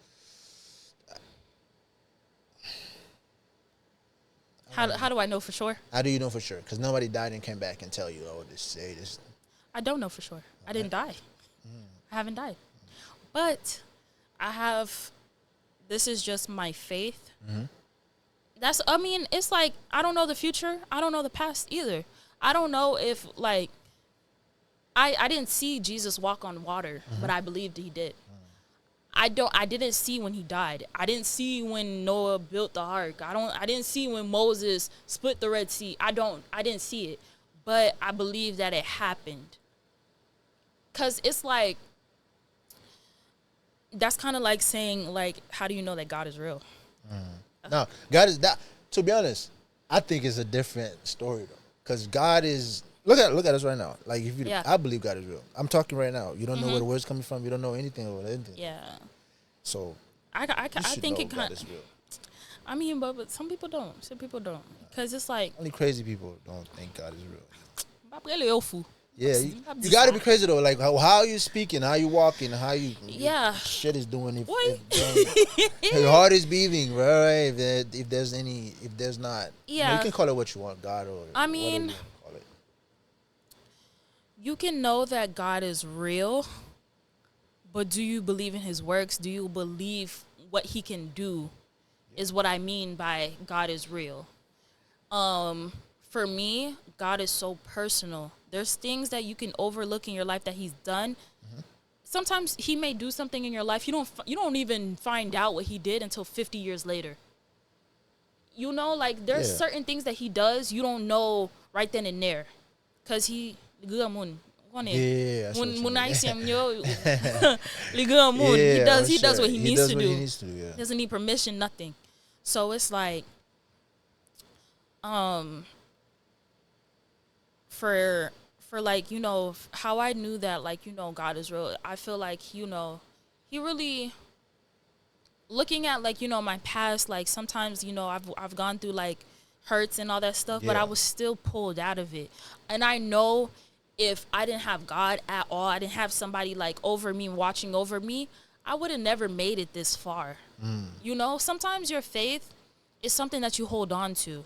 How do I know for sure? How do you know for sure? Because nobody died and came back and tell you, oh, this. I don't know for sure. I didn't die. I haven't died. But I have, this is just my faith. It's like, I don't know the future. I don't know the past either. I don't know if, like, I didn't see Jesus walk on water, but I believed he did. I didn't see when he died. I didn't see when Noah built the ark. I didn't see when Moses split the Red Sea. I didn't see it. But I believe that it happened. Cause it's like, that's kind of like saying, like, how do you know that God is real? No, God is that. To be honest, I think it's a different story though. Cause God is look at us right now. Like if you, I believe God is real. I'm talking right now. You don't know where the words coming from. You don't know anything about anything. Yeah. So I think it kind of. real. I mean, but some people don't. Some people don't. Cause it's like only crazy people don't think God is real. Yeah, you got to be crazy though. Like how you speaking, how you walking, how you shit is doing. If your heart is beating, right? If there's not, you can call it what you want, God or I mean, whatever you call it. You can know that God is real, but do you believe in his works? Do you believe what he can do? Is what I mean by God is real. For me, God is so personal. There's things that you can overlook in your life that he's done. Sometimes he may do something in your life. You don't even find out what he did until 50 years later. You know, like there's certain things that he does you don't know right then and there. Cause he he does what he needs to do. He doesn't need permission, nothing. So it's like for like, you know, how I knew that, like, you know, God is real. I feel like, you know, he really, looking at, like, you know, my past, like, sometimes, you know, I've gone through, like, hurts and all that stuff, but I was still pulled out of it. And I know if I didn't have God at all, I didn't have somebody, like, over me, watching over me, I would have never made it this far. You know, sometimes your faith is something that you hold on to.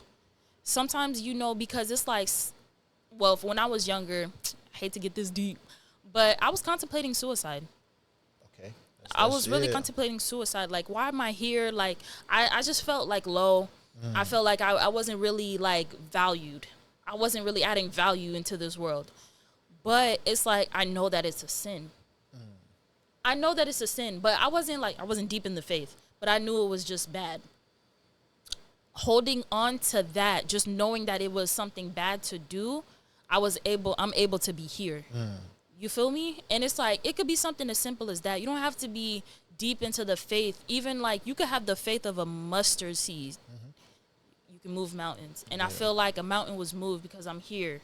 Sometimes, you know, because it's like, well, when I was younger, I hate to get this deep, but I was contemplating suicide. Okay. I was really contemplating suicide. Like, why am I here? Like, I just felt, like, low. I felt like I wasn't really, like, valued. I wasn't really adding value into this world. But it's like, I know that it's a sin. I know that it's a sin, but I wasn't deep in the faith, but I knew it was just bad. Holding on to that, just knowing that it was something bad to do, I'm able to be here. You feel me? And it's like, it could be something as simple as that. You don't have to be deep into the faith. Even like, you could have the faith of a mustard seed. You can move mountains. And I feel like a mountain was moved because I'm here.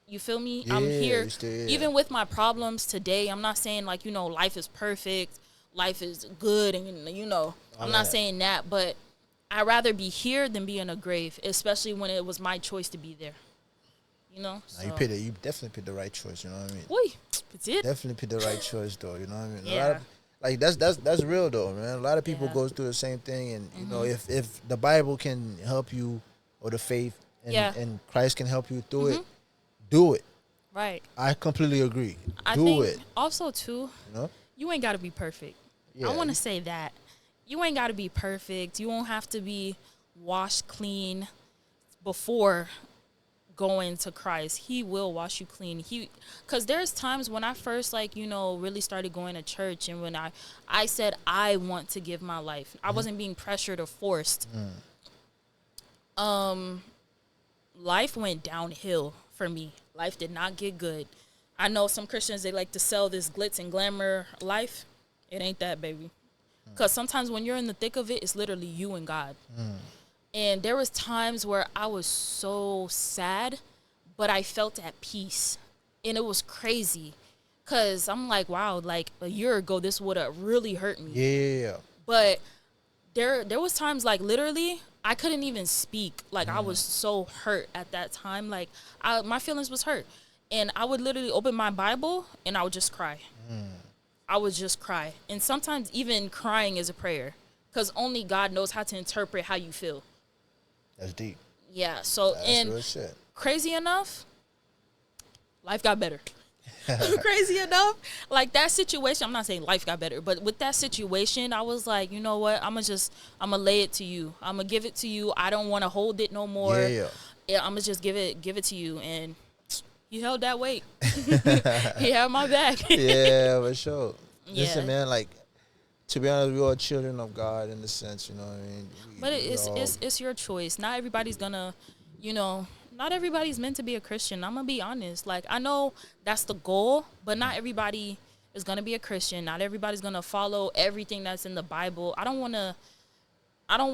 You feel me? I'm here. Even with my problems today, I'm not saying, like, you know, life is perfect, life is good, and, you know, I'm not saying that, but I'd rather be here than be in a grave, especially when it was my choice to be there. You know? So. You definitely picked the right choice, you know what I mean? Wait, it's it. Definitely picked the right choice, though, you know what I mean? Yeah. Like, that's real, though, man. A lot of people go through the same thing, and, you know, if the Bible can help you, or the faith, and Christ can help you through it, do it. Right. I completely agree. I Do think it. also too, You know? you ain't got to be perfect. Yeah. I want to say that. You ain't got to be perfect. You won't have to be washed clean before going to Christ. He will wash you clean. Cuz there's times when I first really started going to church, and when I said I want to give my life. I wasn't being pressured or forced. Life went downhill for me. Life did not get good. I know some Christians, they like to sell this glitz and glamour life. It ain't that, baby. Because sometimes when you're in the thick of it, it's literally you and God. And there was times where I was so sad, but I felt at peace. And it was crazy. Because I'm like, wow, like a year ago, this would have really hurt me. Yeah. But there was times like literally I couldn't even speak. Like I was so hurt at that time. Like my feelings was hurt. And I would literally open my Bible and I would just cry. I would just cry. And sometimes even crying is a prayer. Because only God knows how to interpret how you feel. That's deep. Yeah. So, That's and real shit. crazy enough, life got better. Crazy enough, like that situation, I'm not saying life got better, but with that situation, I was like, you know what, I'm gonna lay it to you. I'm gonna give it to you. I don't want to hold it no more. Yeah. I'm gonna just give it to you. And he held that weight. He had my back. Yeah, for sure. Yeah. Listen, man, like, to be honest, we are children of God in the sense, you know what I mean? But it's your choice. Not everybody's gonna, not everybody's meant to be a Christian. I'm gonna be honest. Like, I know that's the goal, but not everybody is gonna be a Christian. Not everybody's gonna follow everything that's in the Bible. I don't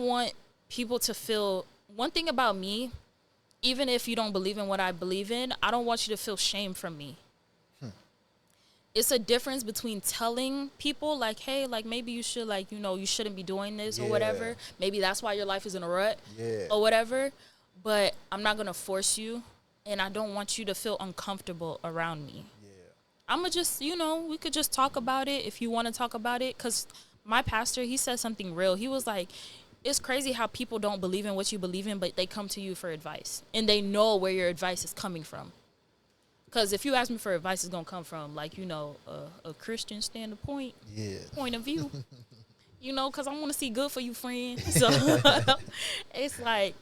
want people to feel. One thing about me, even if you don't believe in what I believe in, I don't want you to feel shame from me. It's a difference between telling people, like, hey, like, maybe you should, like, you shouldn't be doing this or whatever. Maybe that's why your life is in a rut or whatever. But I'm not going to force you, and I don't want you to feel uncomfortable around me. I'm going to just, we could just talk about it if you want to talk about it. Because my pastor, he said something real. He was like, it's crazy how people don't believe in what you believe in, but they come to you for advice. And they know where your advice is coming from. Because if you ask me for advice, it's going to come from, like, a Christian standpoint, point of view. Because I want to see good for you, friend. So it's like,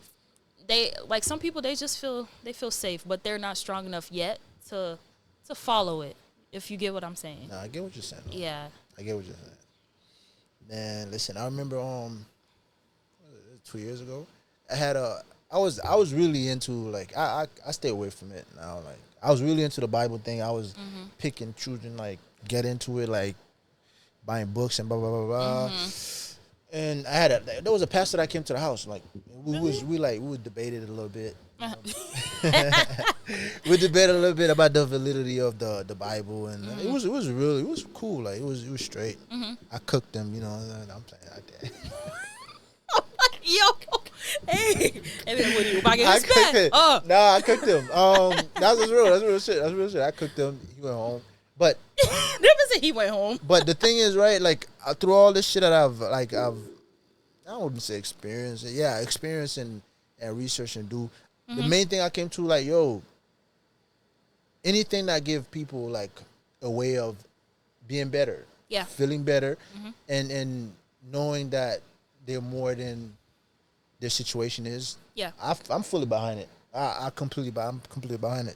some people, they feel safe, but they're not strong enough yet to follow it, if you get what I'm saying. No, I get what you're saying. Yeah. I get what you're saying. Man, listen, I remember 2 years ago, I was really into, like, I stay away from it now. Like, I was really into the Bible thing. I was picking, choosing, like, get into it, like, buying books and blah blah blah blah. And there was a pastor that came to the house. Like, we debated a little bit. We debated a little bit about the validity of the Bible, and it was cool. Like, it was straight. I cooked them, I'm playing out there. Yo, hey, and then what do you buy I cooked it. Nah, I cooked them. That's real shit. That's real shit. I cooked them. He went home, but never said he went home. But the thing is, right? Like, through all this shit that I've I wouldn't say experience and research and do. The main thing I came to, like, yo, anything that give people, like, a way of being better, feeling better, and knowing that they're more than their situation is. Yeah, I'm fully behind it. I'm completely behind it.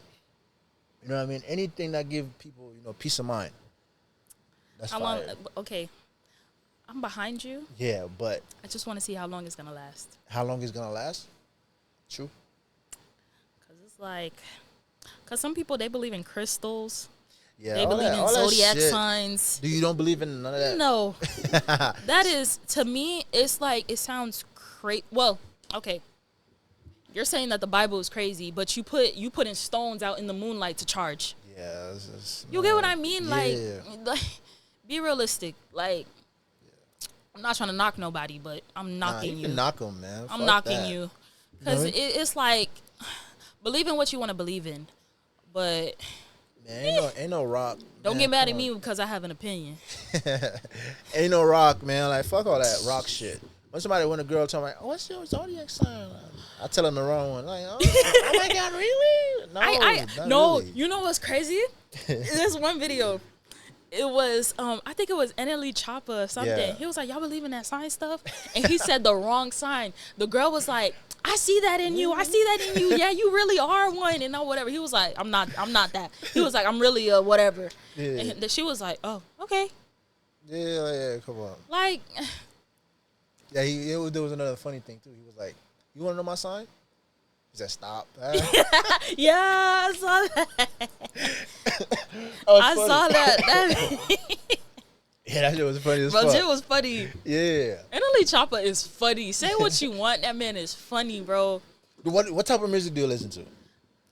You know what I mean? Anything that give people, peace of mind. That's fire. Okay, I'm behind you. Yeah, but I just want to see how long it's gonna last. How long it's gonna last? True. Because some people, they believe in crystals. Yeah, they believe in zodiac signs. You don't believe in none of that? No. That is, to me, it's like, it sounds crazy. Well, okay. You're saying that the Bible is crazy, but you put in stones out in the moonlight to charge. Yeah. You get what I mean? Yeah. Like, be realistic. Like, I'm not trying to knock nobody, but I'm knocking you. Can knock them, man. I'm knocking you. Because it's like, believe in what you want to believe in. But man, ain't no rock. Don't get mad at me because I have an opinion. Ain't no rock, man. Like, fuck all that rock shit. when somebody, when a girl tell me, oh, what's your zodiac sign? I tell them the wrong one. Like, oh my God, really? No, no. really. You know what's crazy? There's one video. It was, I think it was NLE Choppa or something. Yeah. He was like, y'all believe in that sign stuff? And he said the wrong sign. The girl was like, I see that in you. I see that in you. Yeah, you really are one. And no, whatever. He was like, I'm not that. He was like, I'm really a whatever. Yeah. And she was like, oh, okay. Yeah, come on. Like. Yeah, there was another funny thing, too. He was like, you want to know my sign? He said, stop. Yeah, I saw that. I saw that. Yeah, that shit was funny as fuck. Bro, it was funny. Yeah. NLE Choppa is funny. Say what you want. That man is funny, bro. What type of music do you listen to?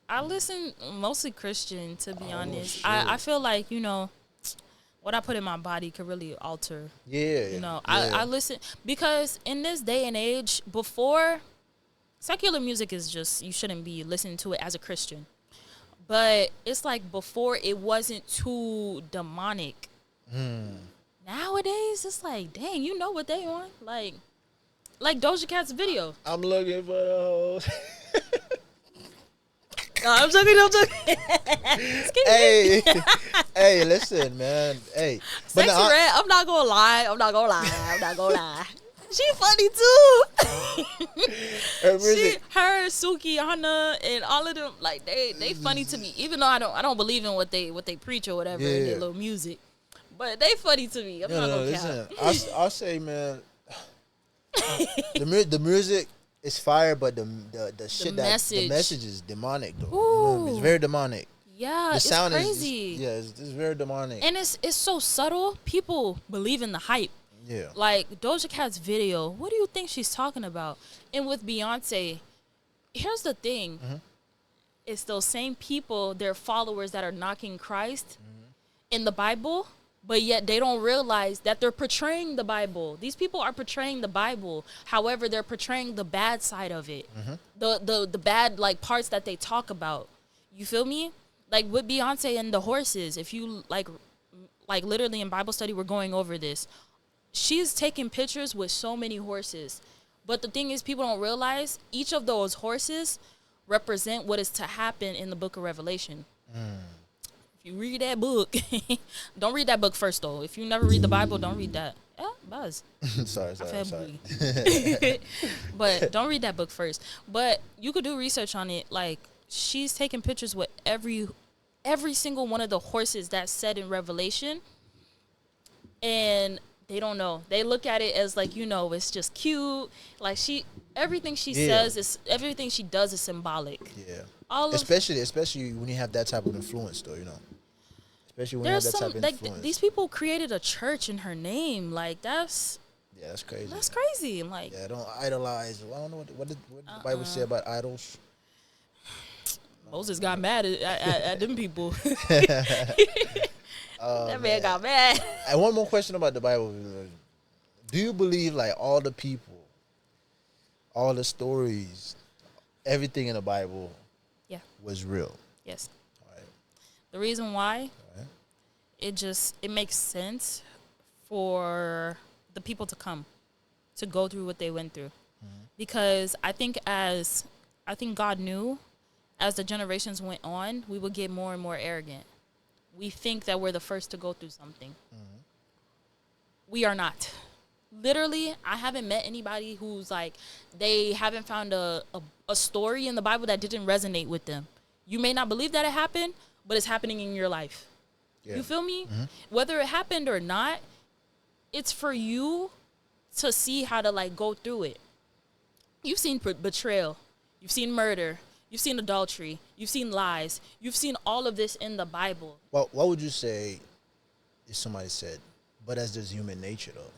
I listen mostly Christian, to be honest. I feel like, you know, what I put in my body could really alter. Yeah. You know, yeah. I listen because in this day and age, before, secular music is just, you shouldn't be listening to it as a Christian. But it's like before it wasn't too demonic. Nowadays, it's like, dang, you know what they want. Like Doja Cat's video. I'm looking for the hoes. No, I'm joking. Hey, listen, man. Hey. Sexy Red, I'm not gonna lie. She funny too. Her, Suki, Anna, and all of them, like they funny to me. Even though I don't believe in what they preach or whatever in their little music, but they funny to me. I'm not gonna cap. I'll say, man, the music is fire, but the shit the message is demonic though. You know, it's very demonic. Yeah, the sound it's crazy. It's very demonic, and it's so subtle. People believe in the hype. Yeah. Like Doja Cat's video, what do you think she's talking about? And with Beyonce, here's the thing. It's those same people, their followers that are knocking Christ in the Bible, but yet they don't realize that they're portraying the Bible. These people are portraying the Bible. However, they're portraying the bad side of it. The bad like parts that they talk about. You feel me? Like with Beyonce and the horses, if you like literally in Bible study, we're going over this. She's taking pictures with so many horses. But the thing is, people don't realize each of those horses represent what is to happen in the book of Revelation. If you read that book, don't read that book first, though. If you never read the Bible, don't read that. Yeah, buzz. sorry. But don't read that book first. But you could do research on it. Like, she's taking pictures with every single one of the horses that's said in Revelation. And they don't know. They look at it as like, you know, it's just cute. Like everything she says is, everything she does is symbolic. Yeah. Especially when you have that type of influence, though, you know. Especially when you have that type of influence. These people created a church in her name. Like that's crazy. That's crazy. Like, yeah, don't idolize. I don't know what did the Bible say about idols. Moses got mad at them people. That man got mad. And one more question about the Bible. Do you believe like all the people, all the stories, everything in the Bible was real? Yes. All right. The reason why, it makes sense for the people to come, to go through what they went through. Because I think God knew as the generations went on, we would get more and more arrogant. We think that we're the first to go through something. We are not. Literally, I haven't met anybody who's like, they haven't found a story in the Bible that didn't resonate with them. You may not believe that it happened, but it's happening in your life. Yeah. You feel me? Whether it happened or not, it's for you to see how to like go through it. You've seen betrayal. You've seen murder. You've seen adultery. You've seen lies. You've seen all of this in the Bible. Well, what would you say if somebody said, but that's just human nature, though?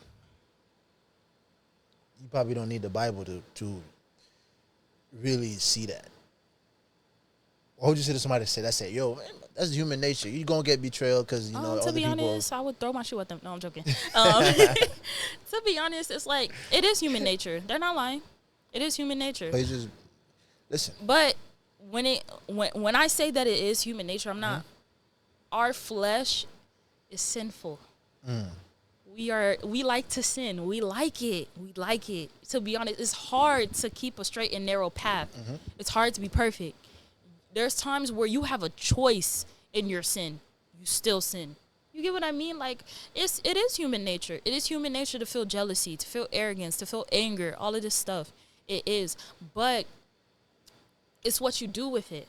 You probably don't need the Bible to really see that. What would you say to somebody that said, yo, man, that's human nature. You're going to get betrayed because, you know, to be people... honest, I would throw my shoe at them. No, I'm joking. To be honest, it's like, it is human nature. They're not lying. It is human nature. But just... Listen. But when I say that it is human nature, I'm not. Our flesh is sinful. we like to sin. We like it. To be honest, it's hard to keep a straight and narrow path. It's hard to be perfect. There's times where you have a choice in your sin. You still sin. You get what I mean? Like, it is human nature. It is human nature to feel jealousy, to feel arrogance, to feel anger, all of this stuff. It is. But it's what you do with it.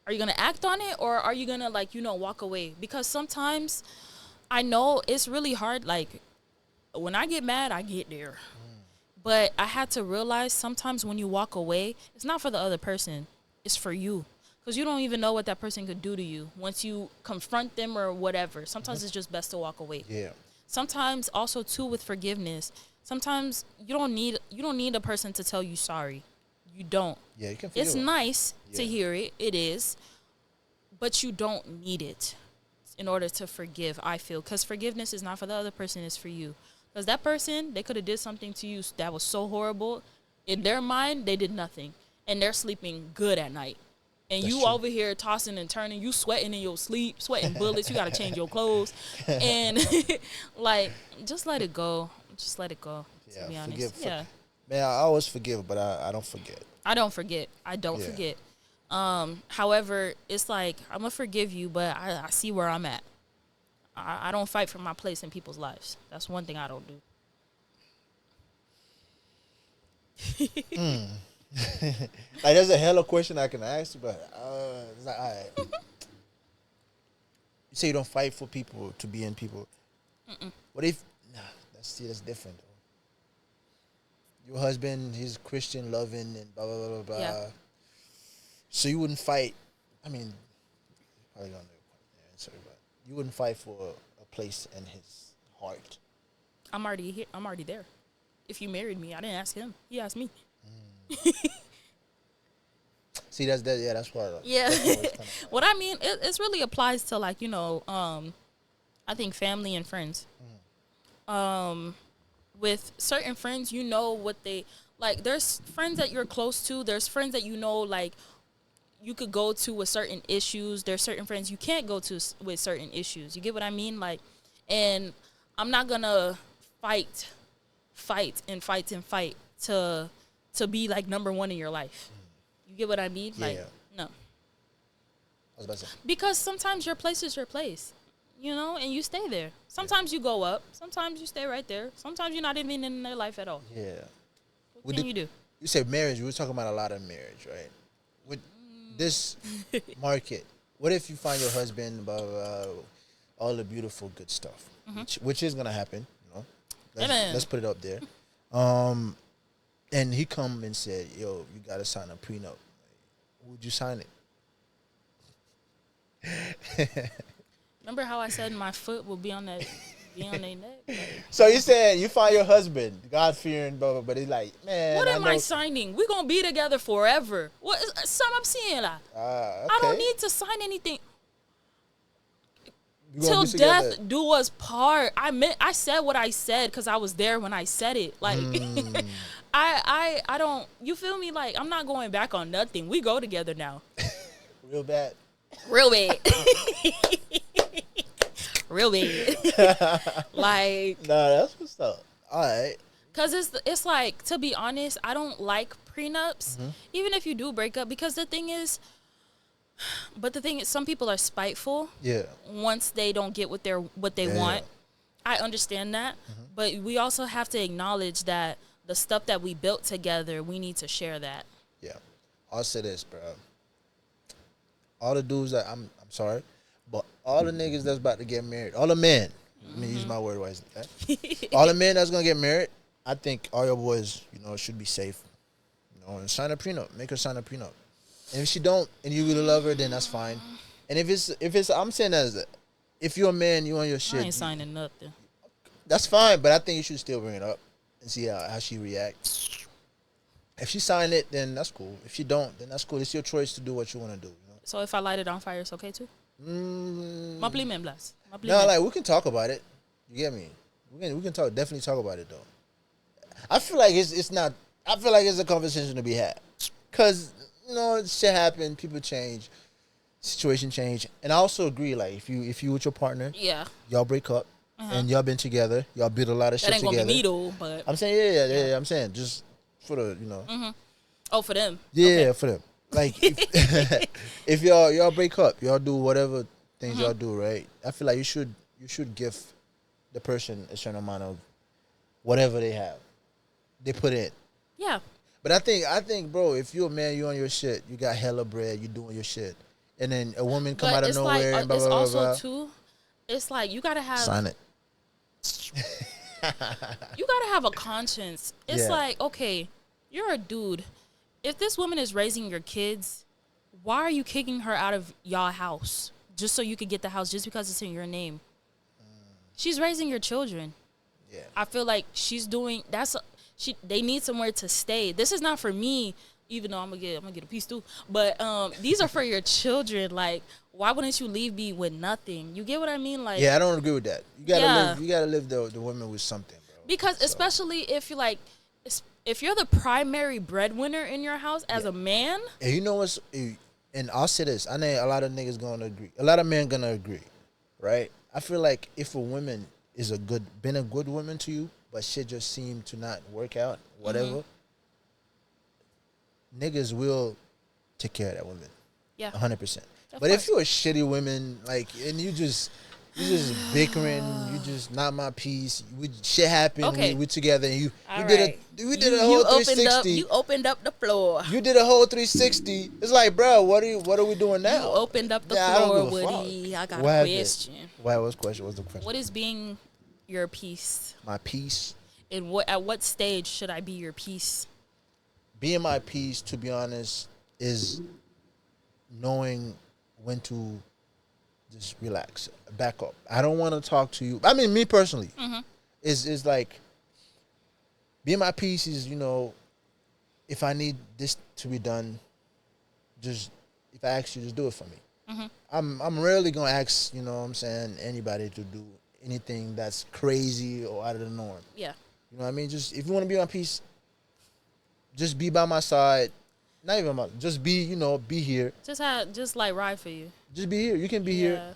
Are you going to act on it, or are you going to, like, walk away? Because sometimes I know it's really hard. Like, when I get mad, I get there. But I had to realize sometimes when you walk away, it's not for the other person. It's for you. Because you don't even know what that person could do to you once you confront them or whatever. Sometimes it's just best to walk away. Yeah. Sometimes also too with forgiveness. Sometimes you don't need a person to tell you sorry. You don't. Yeah, you can forgive It's them. nice to hear it. It is. But you don't need it in order to forgive, I feel. Because forgiveness is not for the other person. It's for you. Because that person, they could have did something to you that was so horrible. In their mind, they did nothing. And they're sleeping good at night. And That's you true. over here tossing and turning, you sweating in your sleep, sweating bullets. You got to change your clothes. And, like, just let it go. Just let it go, to be honest. Man, I always forgive, but I don't forget. I don't forget. However, it's like, I'm going to forgive you, but I see where I'm at. I don't fight for my place in people's lives. That's one thing I don't do. Like, there's a hella question I can ask you, but it's like, all right. You say you don't fight for people to be in people. What if? Nah, that's different. Though. Your husband, he's Christian, loving, and blah blah blah blah blah. Yeah. So you wouldn't fight. I mean, you probably don't know your answer, but you wouldn't fight for a place in his heart. I'm already here. I'm already there. If you married me, I didn't ask him. He asked me. See, that's that. Yeah, that's what. Yeah. That's what it's kinda like. What I mean, it really applies to, like, I think family and friends. With certain friends, what they like. There's friends that you're close to. There's friends that like you could go to with certain issues. There's certain friends you can't go to with certain issues. You get what I mean? Like, and I'm not gonna fight to be like number one in your life. You get what I mean? Yeah. Like, no. I was about to say. Because sometimes your place is your place, and you stay there. Sometimes you go up. Sometimes you stay right there. Sometimes you're not even in their life at all. Yeah. What can you do? You said marriage. We were talking about a lot of marriage, right? With this market, what if you find your husband, blah, blah, blah, all the beautiful, good stuff, which is gonna happen. Let's put it up there. And he come and said, "Yo, you gotta sign a prenup." Would you sign it? Remember how I said my foot will be on their neck? Like, So you said you find your husband, God fearing, blah, blah, but he's like, man. what am I signing? We're gonna be together forever. What is some I'm seeing? Okay. I don't need to sign anything. You gonna Till be together. death do us part. I said what I said because I was there when I said it. Like, I don't. You feel me? Like, I'm not going back on nothing. We go together now. Real bad. Real bad. Real bad. Like, Nah, that's what's up. All right. cause it's like, to be honest, I don't like prenups, even if you do break up, because the thing is, some people are spiteful. Yeah. Once they don't get what they want. I understand that, but we also have to acknowledge that the stuff that we built together, we need to share that. Yeah. I'll say this, bro. All the dudes that I'm sorry, but all the niggas that's about to get married, all the men, let me use my word wisely. Okay? All the men that's gonna get married, I think all your boys, should be safe. And sign a prenup. Make her sign a prenup. And if she don't, and you really love her, then that's fine. And if it's, I'm saying that if you're a man, you on your shit. I ain't signing nothing. That's fine, but I think you should still bring it up and see how she reacts. If she signed it, then that's cool. If she don't, then that's cool. It's your choice to do what you want to do. So if I light it on fire, it's okay too? M'appli blast. No, like, we can talk about it. You get me? We can definitely talk about it though. I feel like it's not. I feel like it's a conversation to be had, cause shit happen, people change, situation change, and I also agree. Like if you with your partner, Yeah. y'all break up, and y'all been together. Y'all built a lot of That shit ain't together. gonna be me though, but I'm saying, yeah. I'm saying just for the, oh, for them. Yeah, Okay. for them. Like, if y'all break up, y'all do whatever things y'all do, right? I feel like you should give the person a certain amount of whatever they put in. Yeah. But I think, bro, if you're a man, you on your shit, you got hella bread, you doing your shit, and then a woman come out of nowhere and blah it's blah blah also blah. too. It's like you gotta have Sign it. You gotta have a conscience. It's Yeah. like, okay, you're a dude. If this woman is raising your kids, why are you kicking her out of y'all house just so you could get the house just because it's in your name? She's raising your children. Yeah. I feel like they need somewhere to stay. This is not for me, even though I'm gonna get a piece too. But these are for your children. Like, why wouldn't you leave me with nothing? You get what I mean? Like, Yeah, I don't agree with that. You gotta live the woman with something, bro. because especially if you're like, if you're the primary breadwinner in your house as a man. And you know what's, and I'll say this, I know a lot of niggas gonna agree, a lot of men gonna agree, right? I feel like if a woman is been a good woman to you, but shit just seemed to not work out, whatever, niggas will take care of that woman. Yeah. 100%. Of But course. if you're a shitty woman, like, and you just bickering, you just not my piece. Shit happened. Okay. We together, and All we right. did a whole 360. You opened up the floor. You did a whole 360. It's like, bro, what are we doing now? You opened up the Yeah, I don't floor, give a fuck. Woody. I got What a happened? question. What's the question? What's the question? What is being your piece? My piece? And at what stage should I be your piece? Being my piece, to be honest, is knowing when to just relax, back up. I don't want to talk to you. I mean, me personally, is like, being my piece is, if I need this to be done, just, if I ask you, just do it for me. I'm rarely gonna ask, you know what I'm saying, anybody to do anything that's crazy or out of the norm. Yeah. You know what I mean? Just, if you want to be my piece, just be by my side. Not even just be, be here. Just like ride for you. Just be here. You can be here. Yeah.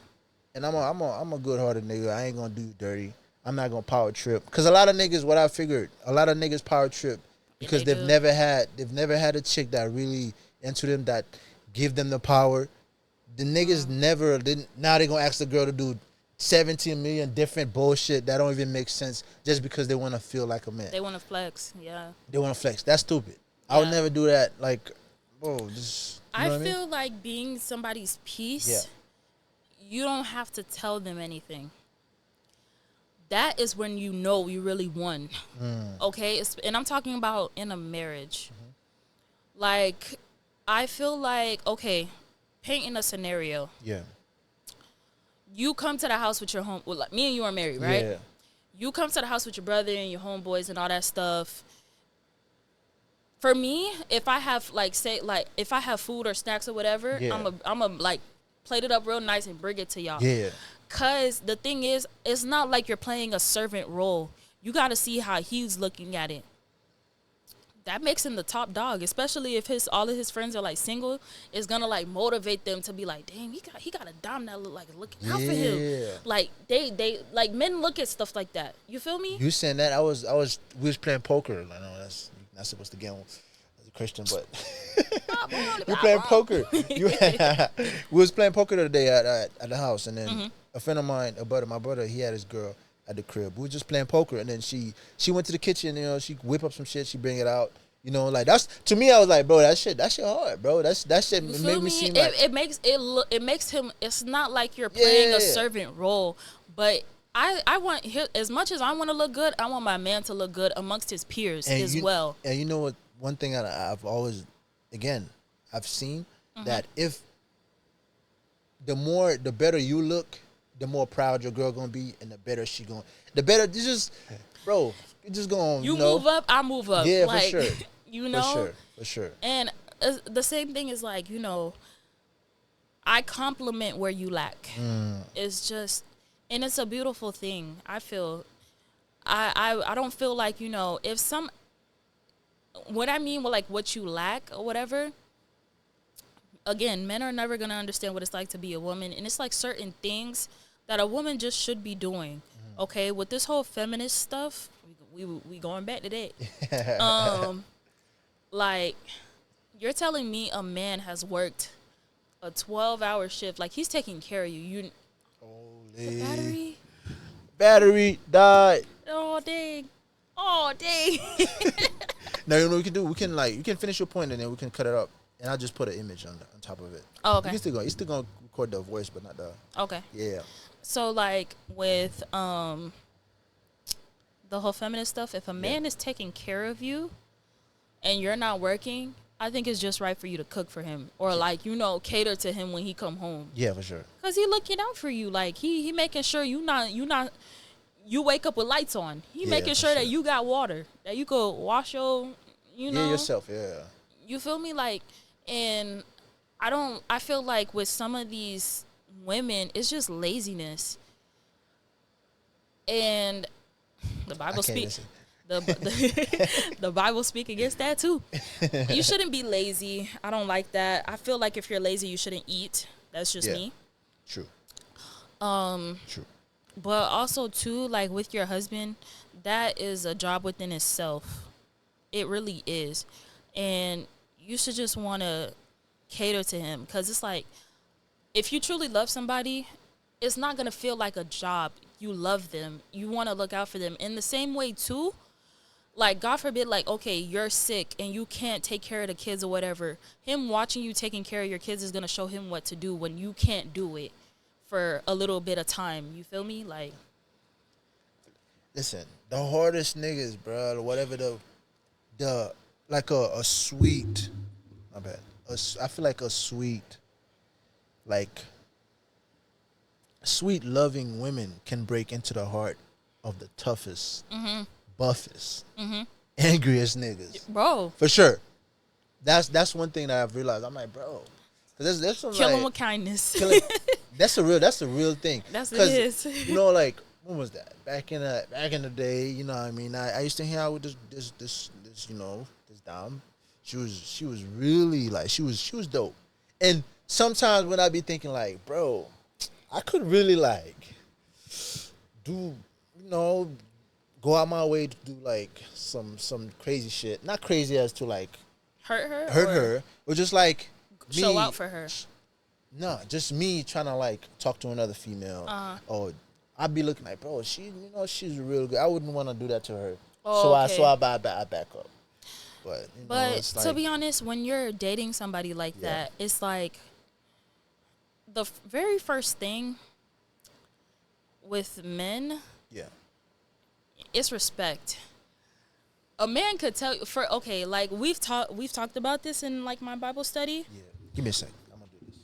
And I'm a good-hearted nigga. I ain't gonna do you dirty. I'm not gonna power trip. Cause a lot of niggas, what I figured, a lot of niggas power trip because they they've do. never had a chick that really into them, that give them the power. The niggas never didn't. Now they gonna ask the girl to do 17 million different bullshit that don't even make sense just because they want to feel like a man. They want to flex. Yeah. They want to flex. That's stupid. I would Yeah. never do that. Like, bro, just. You know what I I mean? feel like being somebody's piece, you don't have to tell them anything. That is when you know you really won. Okay? And I'm talking about in a marriage. Like, I feel like, okay, painting a scenario. Yeah. You come to the house with your well, like, me and you are married, right? Yeah. You come to the house with your brother and your homeboys and all that stuff. For me, if I have if I have food or snacks or whatever, Yeah. I'm a like plate it up real nice and bring it to y'all. Yeah. Cause the thing is, it's not like you're playing a servant role. You got to see how he's looking at it. That makes him the top dog, especially if all of his friends are like single. It's gonna like motivate them to be like, dang, he got a dom that looking out for him. Yeah. Like they like men look at stuff like that. You feel me? You saying that? We was playing poker. I know that's not supposed to gamble as a Christian, but we playing poker. We was playing poker the other day at the house, and then a friend of mine, my brother, he had his girl at the crib. We were just playing poker, and then she went to the kitchen. She whip up some shit. She bring it out. Like, that's, to me, I was like, bro, that shit hard, bro. That shit made me seem like it makes him. It's not like you're playing a servant role, but I want as much as I want to look good, I want my man to look good amongst his peers as well. And you know what? One thing I've always, again, I've seen that if the better you look, the more proud your girl gonna be, and the better bro, you just gonna you move up, I move up. Yeah, like, for sure. For sure. And the same thing is like, I compliment where you lack. It's just, and it's a beautiful thing. I feel, I don't feel like, if what I mean with like what you lack or whatever, again, men are never going to understand what it's like to be a woman. And it's like certain things that a woman just should be doing. Okay, with this whole feminist stuff, we going back to that. Like, you're telling me a man has worked a 12-hour shift, like he's taking care of you. The battery died. Oh dang. Now you know what we can do. We can you can finish your point and then we can cut it up, and I'll just put an image on top of it. Oh, okay. You're still gonna record the voice, but not the. Okay. Yeah. So like with the whole feminist stuff, if a man is taking care of you and you're not working, I think it's just right for you to cook for him or cater to him when he come home. Yeah, for sure. Cause he looking out for you, like he making sure you wake up with lights on. He making sure that you got water, that you could wash your, yourself. Yeah. You feel me? Like, and I feel like with some of these women, it's just laziness. And the Bible speaks. The Bible speak against that too. You shouldn't be lazy. I don't like that. I feel like if you're lazy, you shouldn't eat. That's just me. True. True. But also too, like with your husband, that is a job within itself. It really is. And you should just want to cater to him, because it's like, if you truly love somebody, it's not going to feel like a job. You love them. You want to look out for them. In the same way too, like, God forbid, like, okay, you're sick and you can't take care of the kids or whatever. Him watching you taking care of your kids is going to show him what to do when you can't do it for a little bit of time. You feel me? Like, listen, the hardest niggas, bro, whatever the like a sweet, my bad. I feel like a sweet, loving women can break into the heart of the toughest, buffest, angriest niggas, bro. For sure. That's one thing that I've realized. I'm like, bro, because there's some kill them with kindness. That's a real thing. That's what it is. You know, like, when was that? Back in the day, you know what I mean? I used to hang out with this this dame. She was really, like, she was dope. And sometimes when I be thinking, like, bro, I could really, like, do, go out my way to do, like, some crazy shit. Not crazy as to, like, hurt her, or just, like, show out for her. No, just me trying to, like, talk to another female. Or I'd be looking like, bro, she's real good. I wouldn't want to do that to her. So I back up. But it's like, to be honest, when you're dating somebody like that, it's like the very first thing with men, it's respect. A man could tell you like we've talked about this in, like, my Bible study. Yeah, give me a second. I'm gonna do this.